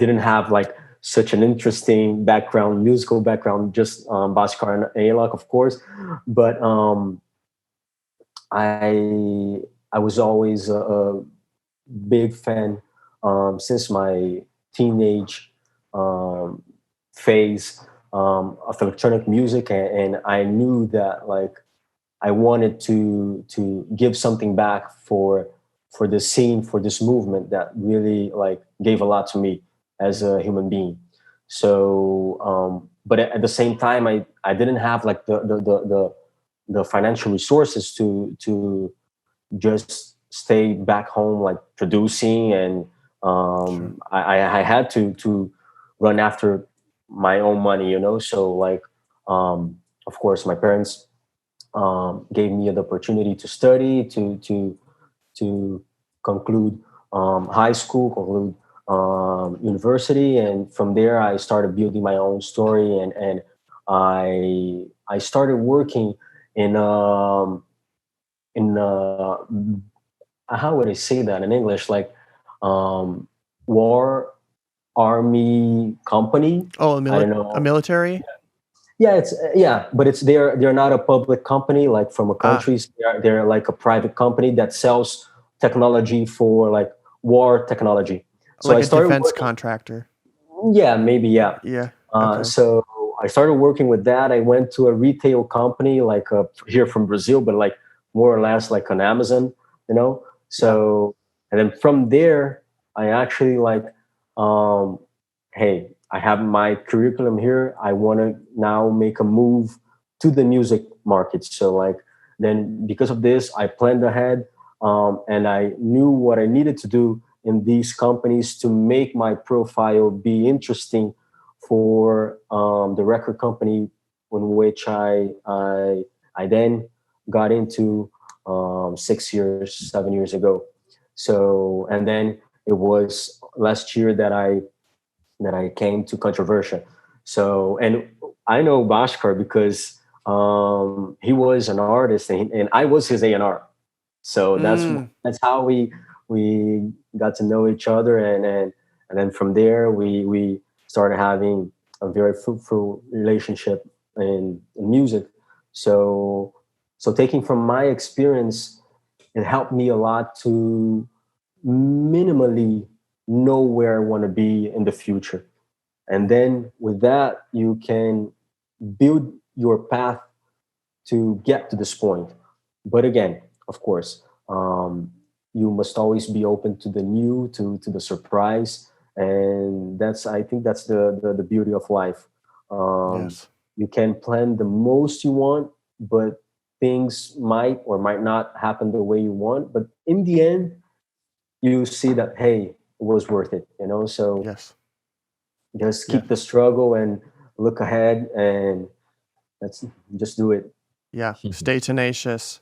didn't have, like, such an interesting background, musical background, just Bhaskar and Alok, of course, but I was always a big fan since my teenage um, phase of electronic music, and I knew that, like, I wanted to give something back for this scene, for this movement that really, like, gave a lot to me as a human being. So, but at the same time, I didn't have, like, the financial resources to just stay back home, like, producing, and Sure. I had to run after my own money, so, like, of course, my parents gave me the opportunity to study, to conclude high school, conclude university, and from there I started building my own story, and I started working in in how would I say that in English, like, um, war army company. Oh, I don't a know. military? Yeah, but it's they're not a public company, like, from a Ah, country. They're like a private company that sells technology for, like, war technology. So like I a started defense working. contractor. Yeah, maybe, yeah. Yeah. Okay. So I started working with that. I went to a retail company, like, here from Brazil, but, like, more or less like on Amazon, you know. Yeah. So, and then from there, I actually, like, um, hey, I have my curriculum here. I want to now make a move to the music market. So, like, then because of this, I planned ahead, and I knew what I needed to do in these companies to make my profile be interesting for the record company in which I then got into 6 years, 7 years ago. So, and then it was last year that I came to Controversia. So, and I know Bhaskar because he was an artist, and I was his A&R. So Mm, that's how we got to know each other, and then from there we started having a very fruitful relationship in music. So taking from my experience, it helped me a lot to minimally know where I want to be in the future, and then with that you can build your path to get to this point. But again, of course, you must always be open to the new, to the surprise, and I think that's the beauty of life. Um, yes. you can plan the most you want, but things might or might not happen the way you want. But in the end, you see that, hey, was worth it, so Yes. just Yeah. keep the struggle and look ahead, and let's just do it. Yeah. Stay tenacious.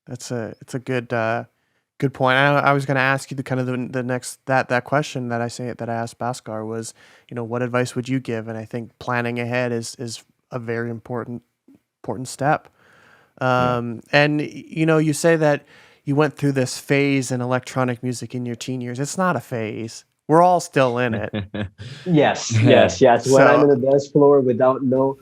It's a good point. I was going to ask you the kind of the next that question that I asked Bhaskar was, what advice would you give? And I think planning ahead is a very important step. And you say that you went through this phase in electronic music in your teen years. It's not a phase. We're all still in it. Yes, yes, yes. When I'm in So the dance floor without no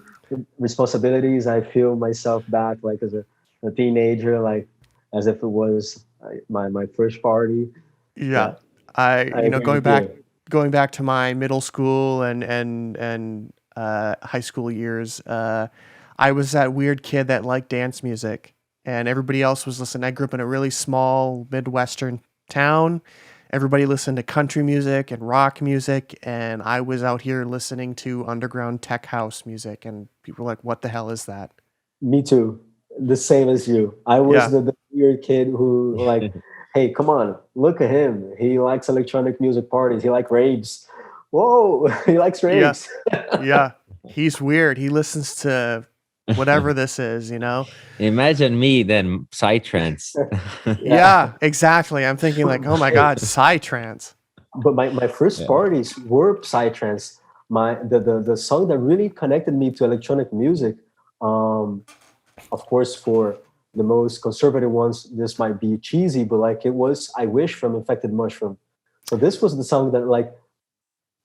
responsibilities, I feel myself back like as a teenager, like as if it was my first party. yeah, Yeah, I agree going with you. back to my middle school and high school years, I was that weird kid that liked dance music, and everybody else was listening. I grew up in a really small Midwestern town. Everybody listened to country music and rock music, and I was out here listening to underground tech house music, and people were like, "What the hell is that?" Me too. The same as you. I was Yeah, the weird kid who like, hey, come on, look at him. He likes electronic music parties. He likes raves. Whoa, he likes yeah, raves. yeah. He's weird. He listens to whatever this is, Imagine me then, psytrance. Yeah. Yeah, exactly. I'm thinking like, oh my Hey, God, psytrance. but my first Yeah. parties were psytrance. The song that really connected me to electronic music, um, of course, for the most conservative ones, this might be cheesy, but like it was "I Wish" from Infected Mushroom. So this was the song that like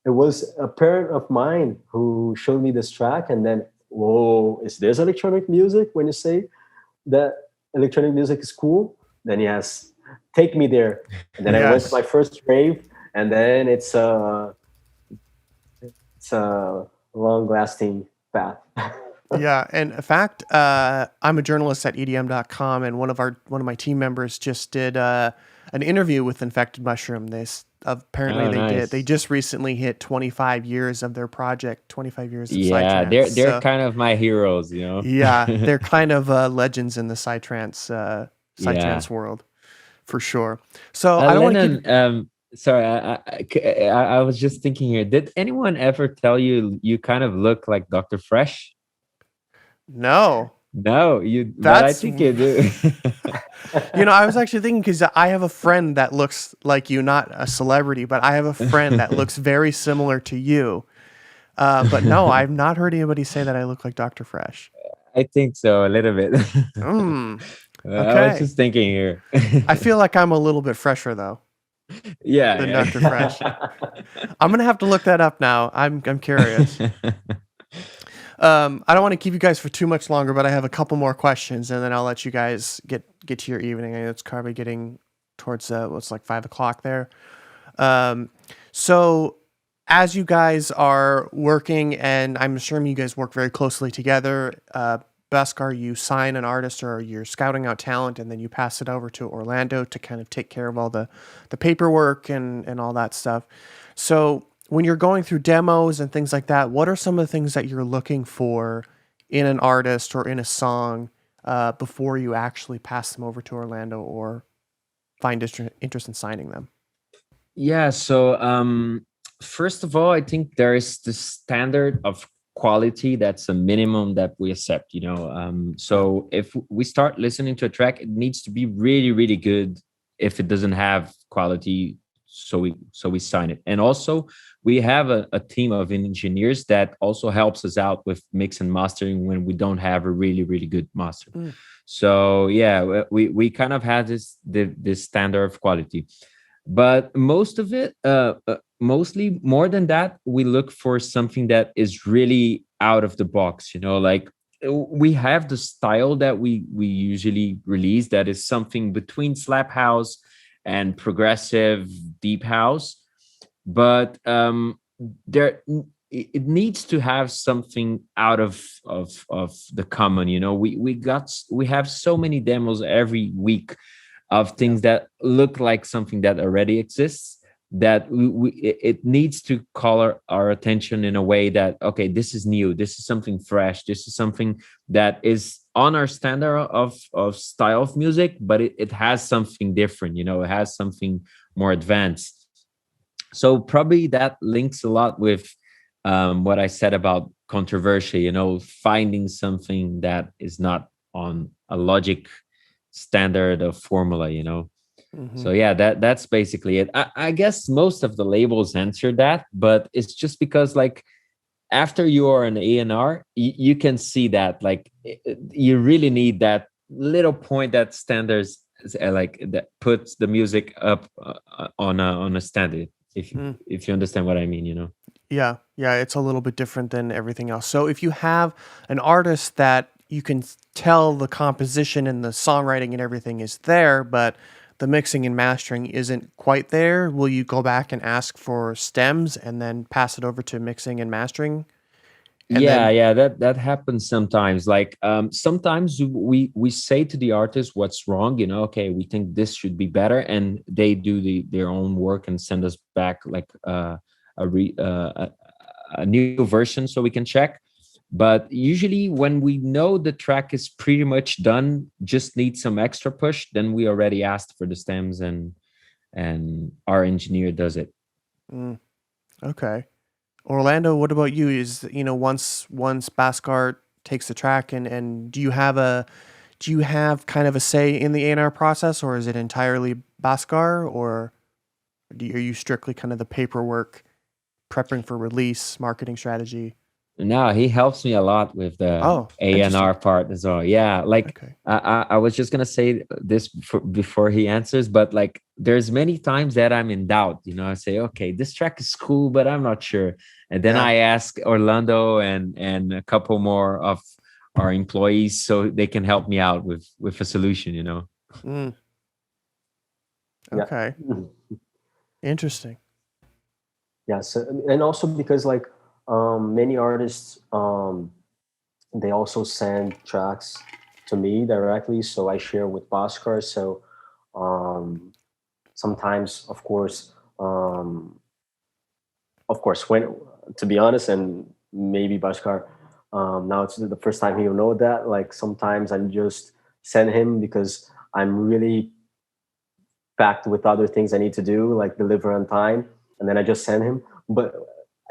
it was a parent of mine who showed me this track, and then whoa, is this electronic music? When you say that electronic music is cool, then yes, take me there. And then I went to my Yes. first rave, and then it's a long lasting path. Yeah, and in fact, I'm a journalist at EDM.com, and one of my team members just did an interview with Infected Mushroom. Apparently Oh, they nice. just recently hit 25 years of their project, 25 years of Yeah, Psytrance. they're So kind of my heroes. yeah, they're kind of legends in the Yeah. Psytrance world for sure. So I don't want to keep. Lennon, sorry, I was just thinking here. Did anyone ever tell you you kind of look like Dr. Fresh? No, No, but I that's think you do. I was actually thinking because I have a friend that looks like you, not a celebrity, but I have a friend that looks very similar to you. But no, I've not heard anybody say that I look like Dr. Fresh. I think so, a little bit. Hmm. I was Okay. just thinking here. I feel like I'm a little bit fresher though than Dr. Fresh. I'm gonna have to look that up now. I'm curious. I don't want to keep you guys for too much longer, but I have a couple more questions, and then I'll let you guys get to your evening. I know it's probably getting towards what's like 5 o'clock there. Um, so as you guys are working, and I'm assuming you guys work very closely together, Bhaskar, you sign an artist or you're scouting out talent, and then you pass it over to Orlando to kind of take care of all the paperwork and all that stuff. So when you're going through demos and things like that, what are some of the things that you're looking for in an artist or in a song before you actually pass them over to Orlando or find interest in signing them? Yeah, so first of all, I think there is the standard of quality that's a minimum that we accept. So if we start listening to a track, it needs to be really, really good. If it doesn't have quality, so we sign it. And also we have a team of engineers that also helps us out with mix and mastering when we don't have a really, really good master. Mm. So yeah, we kind of have this standard of quality. But most of it, mostly more than that, we look for something that is really out of the box. Like we have the style that we usually release that is something between slap house and progressive deep house, but there it needs to have something out of the common. We have so many demos every week of things that look like something that already exists, that it needs to call our attention in a way that, okay, this is new, this is something fresh, this is something that is on our standard of style of music, but it has something different. It has something more advanced. So probably that links a lot with what I said about controversy, finding something that is not on a logic standard of formula. Hmm. So yeah, that's basically it. I guess most of the labels answer that, but it's just because like after you are an A&R, you can see that like you really need that little point that standards like that puts the music up on a standard. If you understand what I mean. Yeah, yeah, it's a little bit different than everything else. So if you have an artist that you can tell the composition and the songwriting and everything is there, but the mixing and mastering isn't quite there, will you go back and ask for stems and then pass it over to mixing and mastering? And Yeah, then, yeah, that happens sometimes. Like sometimes we say to the artist what's wrong, okay, we think this should be better, and they do their own work and send us back like a re, a new version so we can check. But usually when we know the track is pretty much done, just need some extra push, then we already asked for the stems, and our engineer does it. mm, okay. Orlando, what about you? Is once Bhaskar takes the track, and do you have kind of a say in the A&R process, or is it entirely Bhaskar, or are you strictly kind of the paperwork, prepping for release, marketing strategy? No, he helps me a lot with the Oh, A&R interesting. part as well. Yeah, like Okay. I was just gonna say this before he answers, but like there's many times that I'm in doubt. I say, okay, this track is cool, but I'm not sure. And then Yeah. I ask Orlando and a couple more of our employees so they can help me out with a solution. Mm, Yeah. okay. Interesting. Yeah. So, and also because like many artists, they also send tracks to me directly, so I share with Bhaskar. So um, sometimes, of course, when to be honest, and maybe Bhaskar, now it's the first time he'll know that. Like sometimes I just send him because I'm really packed with other things I need to do, like deliver on time, and then I just send him. But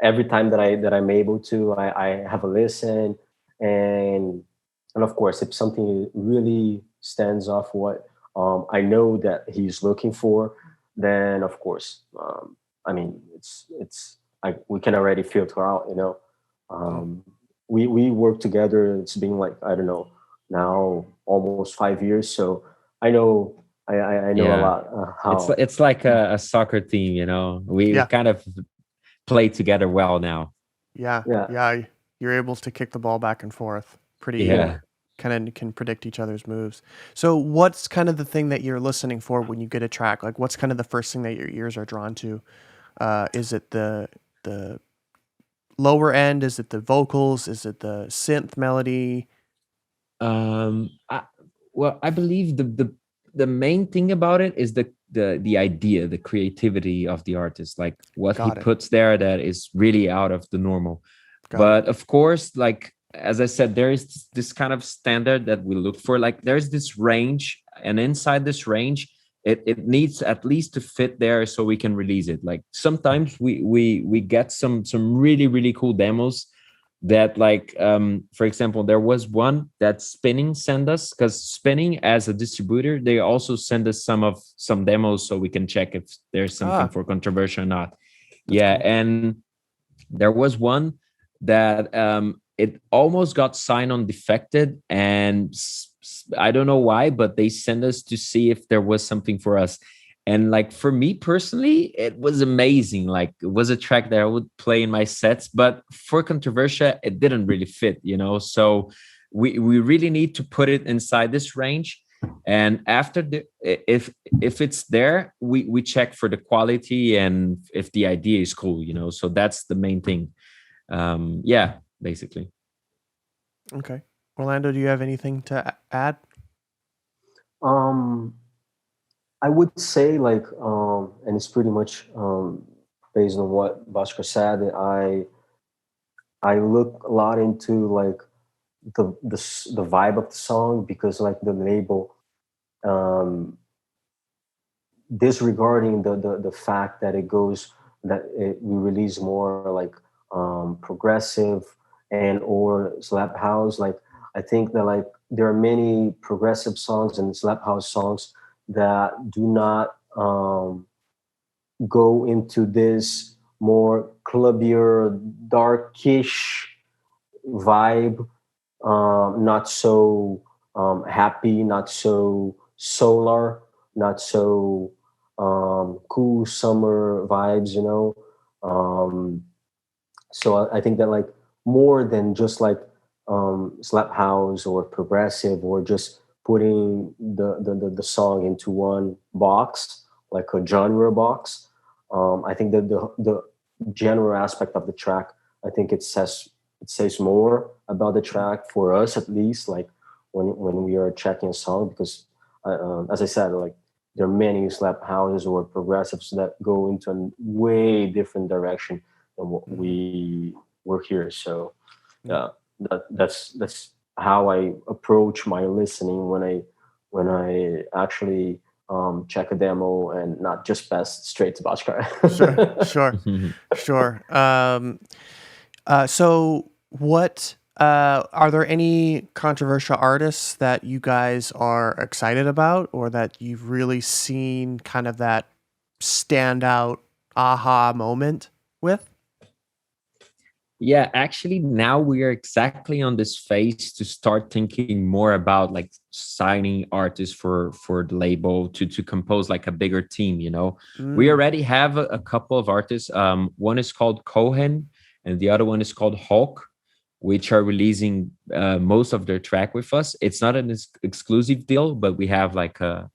every time that I'm able to, I have a listen, and and of course, if something really stands off what I know that he's looking for, then of course, I mean, it's we can already filter out, Mm, Um, we work together. It's been like I don't know now almost 5 years, so I know I know a Yeah, lot it's how. it's like a soccer team. We yeah. kind of play together well now. Yeah. Yeah, Yeah. You're able to kick the ball back and forth. Pretty yeah. Yeah. kind of can predict each other's moves. So, what's kind of the thing that you're listening for when you get a track? Like, what's kind of the first thing that your ears are drawn to? Is it the lower end? Is it the vocals? Is it the synth melody? I, well, I believe the main thing about it is the idea, the creativity of the artist, like what he Got it. puts there that is really out of the normal. Got it. But of course, like as I said, there is this kind of standard that we look for. Like there's this range, and inside this range, it needs at least to fit there so we can release it. Like sometimes we get some really really cool demos that like for example, there was one that Spinning sent us, because Spinning as a distributor, they also send us some demos so we can check if there's something Ah, for controversial or not. that's Yeah, cool. and there was one that it almost got signed on defected, and I don't know why, but they sent us to see if there was something for us. And like for me personally, it was amazing. Like it was a track that I would play in my sets, but for Controversia, it didn't really fit. So we really need to put it inside this range. And after if it's there, we check for the quality and if the idea is cool. So that's the main thing. Yeah, basically. Okay. Orlando, do you have anything to add? Um, I would say like, and it's pretty much based on what Bhaskar said. I look a lot into like the vibe of the song because like the label, um, disregarding the fact that it goes we release more like progressive and or slap house. Like I think that like there are many progressive songs and slap house songs that do not go into this more clubbier, darkish vibe, not so happy, not so solar, not so cool summer vibes, you know. Um, so I think that like more than just like slap house or progressive or just putting the song into one box, like a genre box. I think that the genre aspect of the track, I think it says more about the track for us at least. Like when we are checking a song, because as I said, like there are many slap houses or progressives that go into a way different direction than what we were here. So yeah, that's how I approach my listening when I actually check a demo and not just pass straight to Bhaskar. Sure, sure, sure. So what are there any controversial artists that you guys are excited about, or that you've really seen kind of that standout aha moment with? Yeah, actually, now we are exactly on this phase to start thinking more about like signing artists for the label to compose like a bigger team. You know, we Mm, already have a couple of artists. One is called Cohen, and the other one is called Hulk, which are releasing most of their track with us. It's not an exclusive deal, but we have like a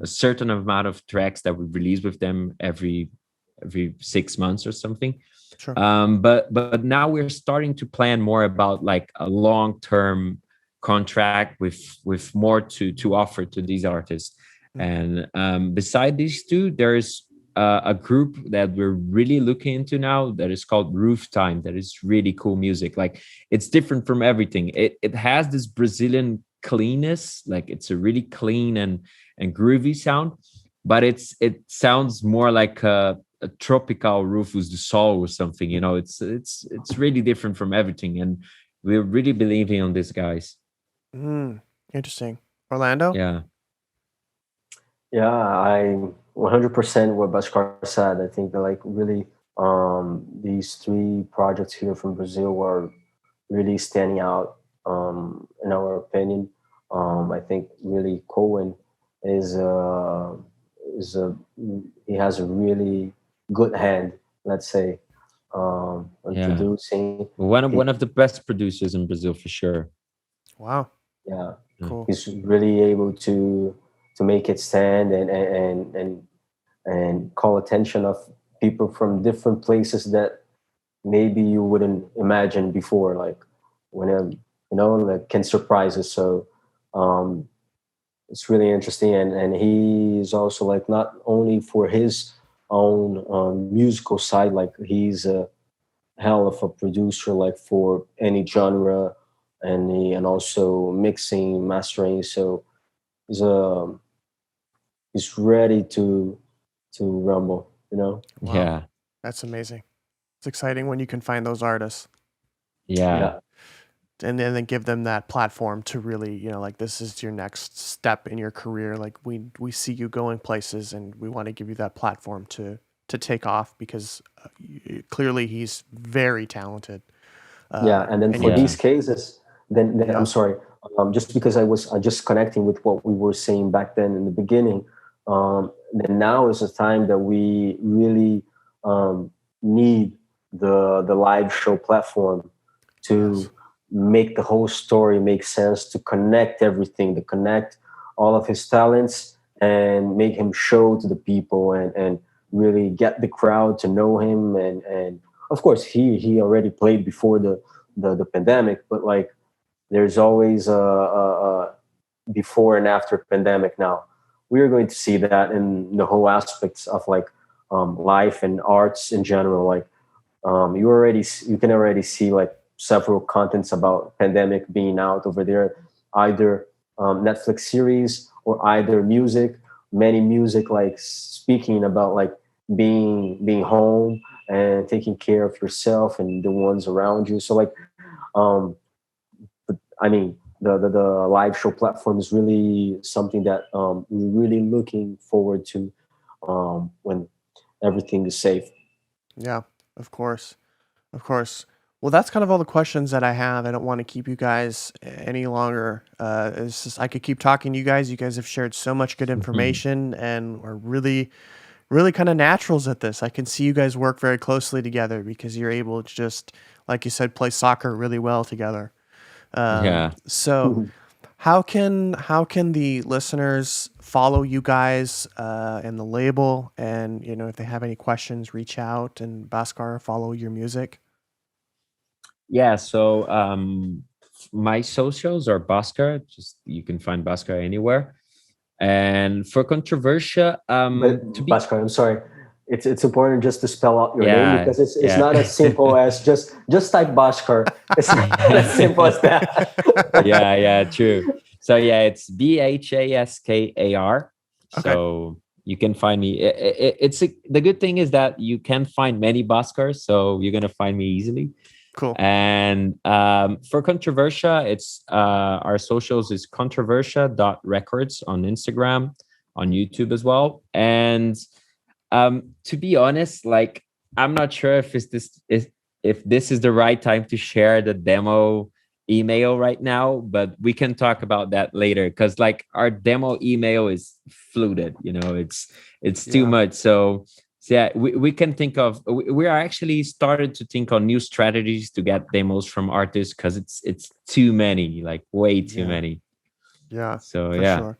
certain amount of tracks that we release with them every 6 months or something. sure. But now we're starting to plan more about like a long-term contract with more to offer to these artists. Mm, And beside these two, there's a group that we're really looking into now that is called Roof Time. That is really cool music. Like it's different from everything. It has this Brazilian cleanness. Like it's a really clean and groovy sound, but it sounds more like a tropical Rufus du Sol or something. You know, it's really different from everything, and we're really believing on these guys. mm, interesting. Orlando? Yeah, Yeah, I 100% what Bhaskar said. I think that like really these three projects here from Brazil are really standing out in our opinion. I think really Cohen is is a he has a really good hand, let's say, on yeah. producing. One of the best producers in Brazil for sure. Wow, Yeah, Yeah. cool. he's really able to make it stand and call attention of people from different places that maybe you wouldn't imagine before, like when like can surprise us. So um it's really interesting, and he is also like not only for his own musical side, like he's a hell of a producer, like for any genre, and also mixing, mastering. So he's he's ready to rumble, you know. Wow, Yeah, that's amazing. It's exciting when you can find those artists yeah, Yeah, and then give them that platform to really, like this is your next step in your career. Like we see you going places, and we want to give you that platform to take off because clearly he's very talented. yeah. And then And for you, yeah, these cases, then I'm yeah, sorry, just because I was just connecting with what we were saying back then in the beginning. Then now is the time that we really um, need the live show platform yes, to make the whole story make sense, to connect everything, to connect all of his talents and make him show to the people, and really get the crowd to know him. And of course he already played before the pandemic, but like there's always a before and after pandemic now. We are going to see that in the whole aspects of like life and arts in general. Like you can already see like several contents about pandemic being out over there, either Netflix series or either music, many music like speaking about like being home and taking care of yourself and the ones around you. So like, um, I mean, the live show platform is really something that we're really looking forward to when everything is safe. Yeah, of course. Of course. Well, that's kind of all the questions that I have. I don't want to keep you guys any longer. It's just I could keep talking to you guys. You guys have shared so much good information and are really, really kind of naturals at this. I can see you guys work very closely together because you're able to just, like you said, play soccer really well together. Yeah. So how can the listeners follow you guys and the label? And if they have any questions, reach out, and Bhaskar, follow your music. Yeah, so my socials are Bhaskar. Just you can find Bhaskar anywhere. And for Controversia, But to be Bhaskar, I'm sorry. It's important just to spell out your name yeah, because it's yeah. not as simple as just type Bhaskar. It's not as simple as that. Yeah, true. So yeah, it's Bhaskar. Okay. So you can find me. The good thing is that you can find many Bhaskars, so you're gonna find me easily. Cool. And for Controversia, it's our socials is controversia.records on Instagram, on YouTube as well. And to be honest, like I'm not sure if this is the right time to share the demo email right now, but we can talk about that later because like our demo email is flooded, it's too Yeah. much. So yeah, we can think of we are actually started to think on new strategies to get demos from artists because it's too many, like way too Yeah. many. Yeah. So For yeah. sure.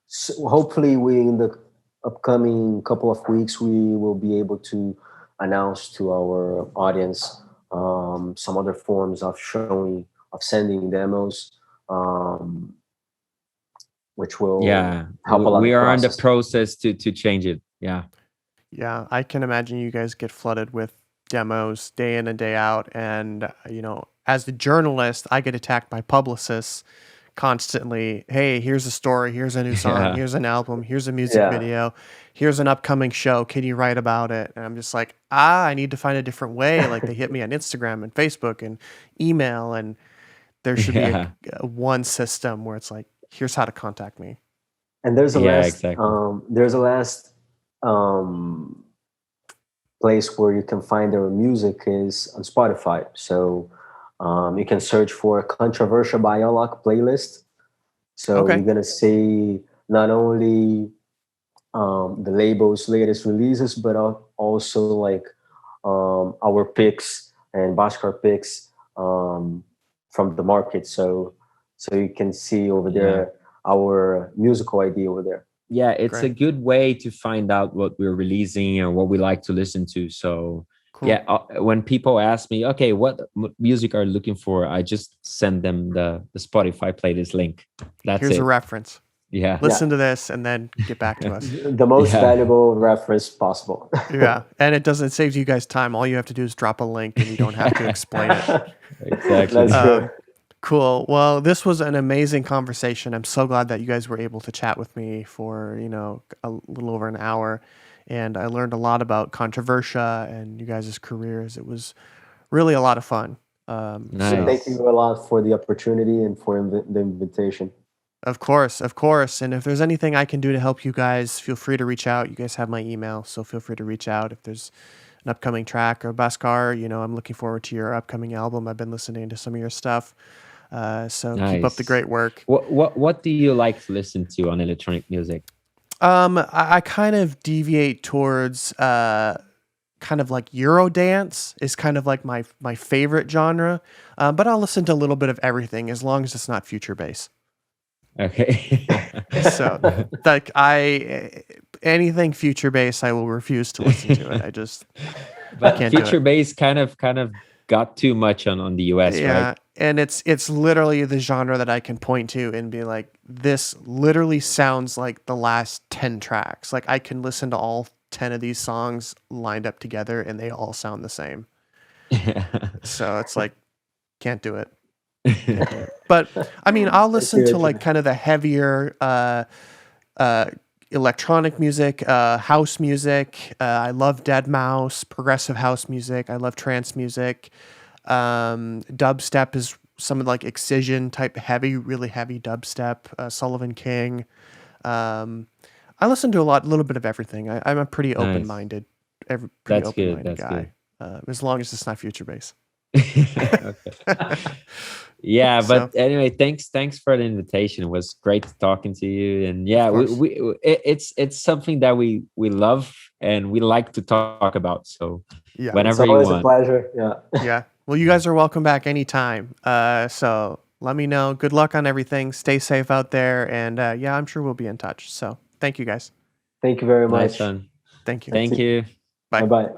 So hopefully, we in the upcoming couple of weeks we will be able to announce to our audience some other forms of sending demos, which will Yeah, help a lot we the are in the process. process to change it. Yeah. Yeah, I can imagine you guys get flooded with demos day in and day out. And, as the journalist, I get attacked by publicists constantly. Hey, here's a story. Here's a new song. Yeah. Here's an album. Here's a music Yeah. video. Here's an upcoming show. Can you write about it? And I'm just like, I need to find a different way. Like they hit me on Instagram and Facebook and email. And there should be Yeah. a one system where it's like, here's how to contact me. And there's a Yeah, last exactly. um, place where you can find their music is on Spotify. So you can search for Controversia by Alok playlist. So Okay. you're gonna see not only the label's latest releases, but also like our picks and Bhaskar picks from the market. So you can see over there our musical idea over there. Yeah, it's a Great. good way to find out what we're releasing and what we like to listen to. So Cool. yeah, when people ask me, okay, what music are you looking for? I just send them the Spotify playlist link. That's Here's it. a reference. Yeah. Listen to this and then get back to us. The most Yeah. valuable reference possible. Yeah. And it doesn't save you guys time. All you have to do is drop a link and you don't have to explain it. Exactly. That's good. Cool. Well, this was an amazing conversation. I'm so glad that you guys were able to chat with me for, a little over an hour. And I learned a lot about Controversia and you guys' careers. It was really a lot of fun. Nice. So thank you a lot for the opportunity and for the invitation. Of course. And if there's anything I can do to help you guys, feel free to reach out. You guys have my email, so feel free to reach out if there's an upcoming track or Bhaskar. I'm looking forward to your upcoming album. I've been listening to some of your stuff. So keep up the Nice. great work. What do you like to listen to on electronic music? I kind of deviate towards kind of like Eurodance is kind of like my favorite genre. But I'll listen to a little bit of everything as long as it's not future bass. Okay. So like anything future bass, I will refuse to listen to it. But can't do future it. bass kind of got too much on the US, Yeah, right? and it's literally the genre that I can point to and be like, this literally sounds like the last 10 tracks. Like I can listen to all 10 of these songs lined up together and they all sound the same. So it's like, can't do it. But I mean, I'll listen to like kind of the heavier electronic music, house music. I love Dead Mouse, progressive house music. I love trance music. Dubstep is some of like Excision type heavy, really heavy dubstep. Sullivan King. I listen to a little bit of everything. I'm a pretty Nice. open-minded, pretty That's open-minded good. That's guy. As long as it's not future bass. Okay. Yeah, So- but anyway, thanks for the invitation. It was great talking to you, and yeah, Of course. it's something that we love and we like to talk about. So Yeah. It's whenever you always a want. pleasure. Yeah. Yeah. Well, you guys are welcome back anytime. So let me know. Good luck on everything. Stay safe out there. And yeah, I'm sure we'll be in touch. So thank you guys. Thank you very Nice much. one. Thank you. Thank you. Bye. Bye bye.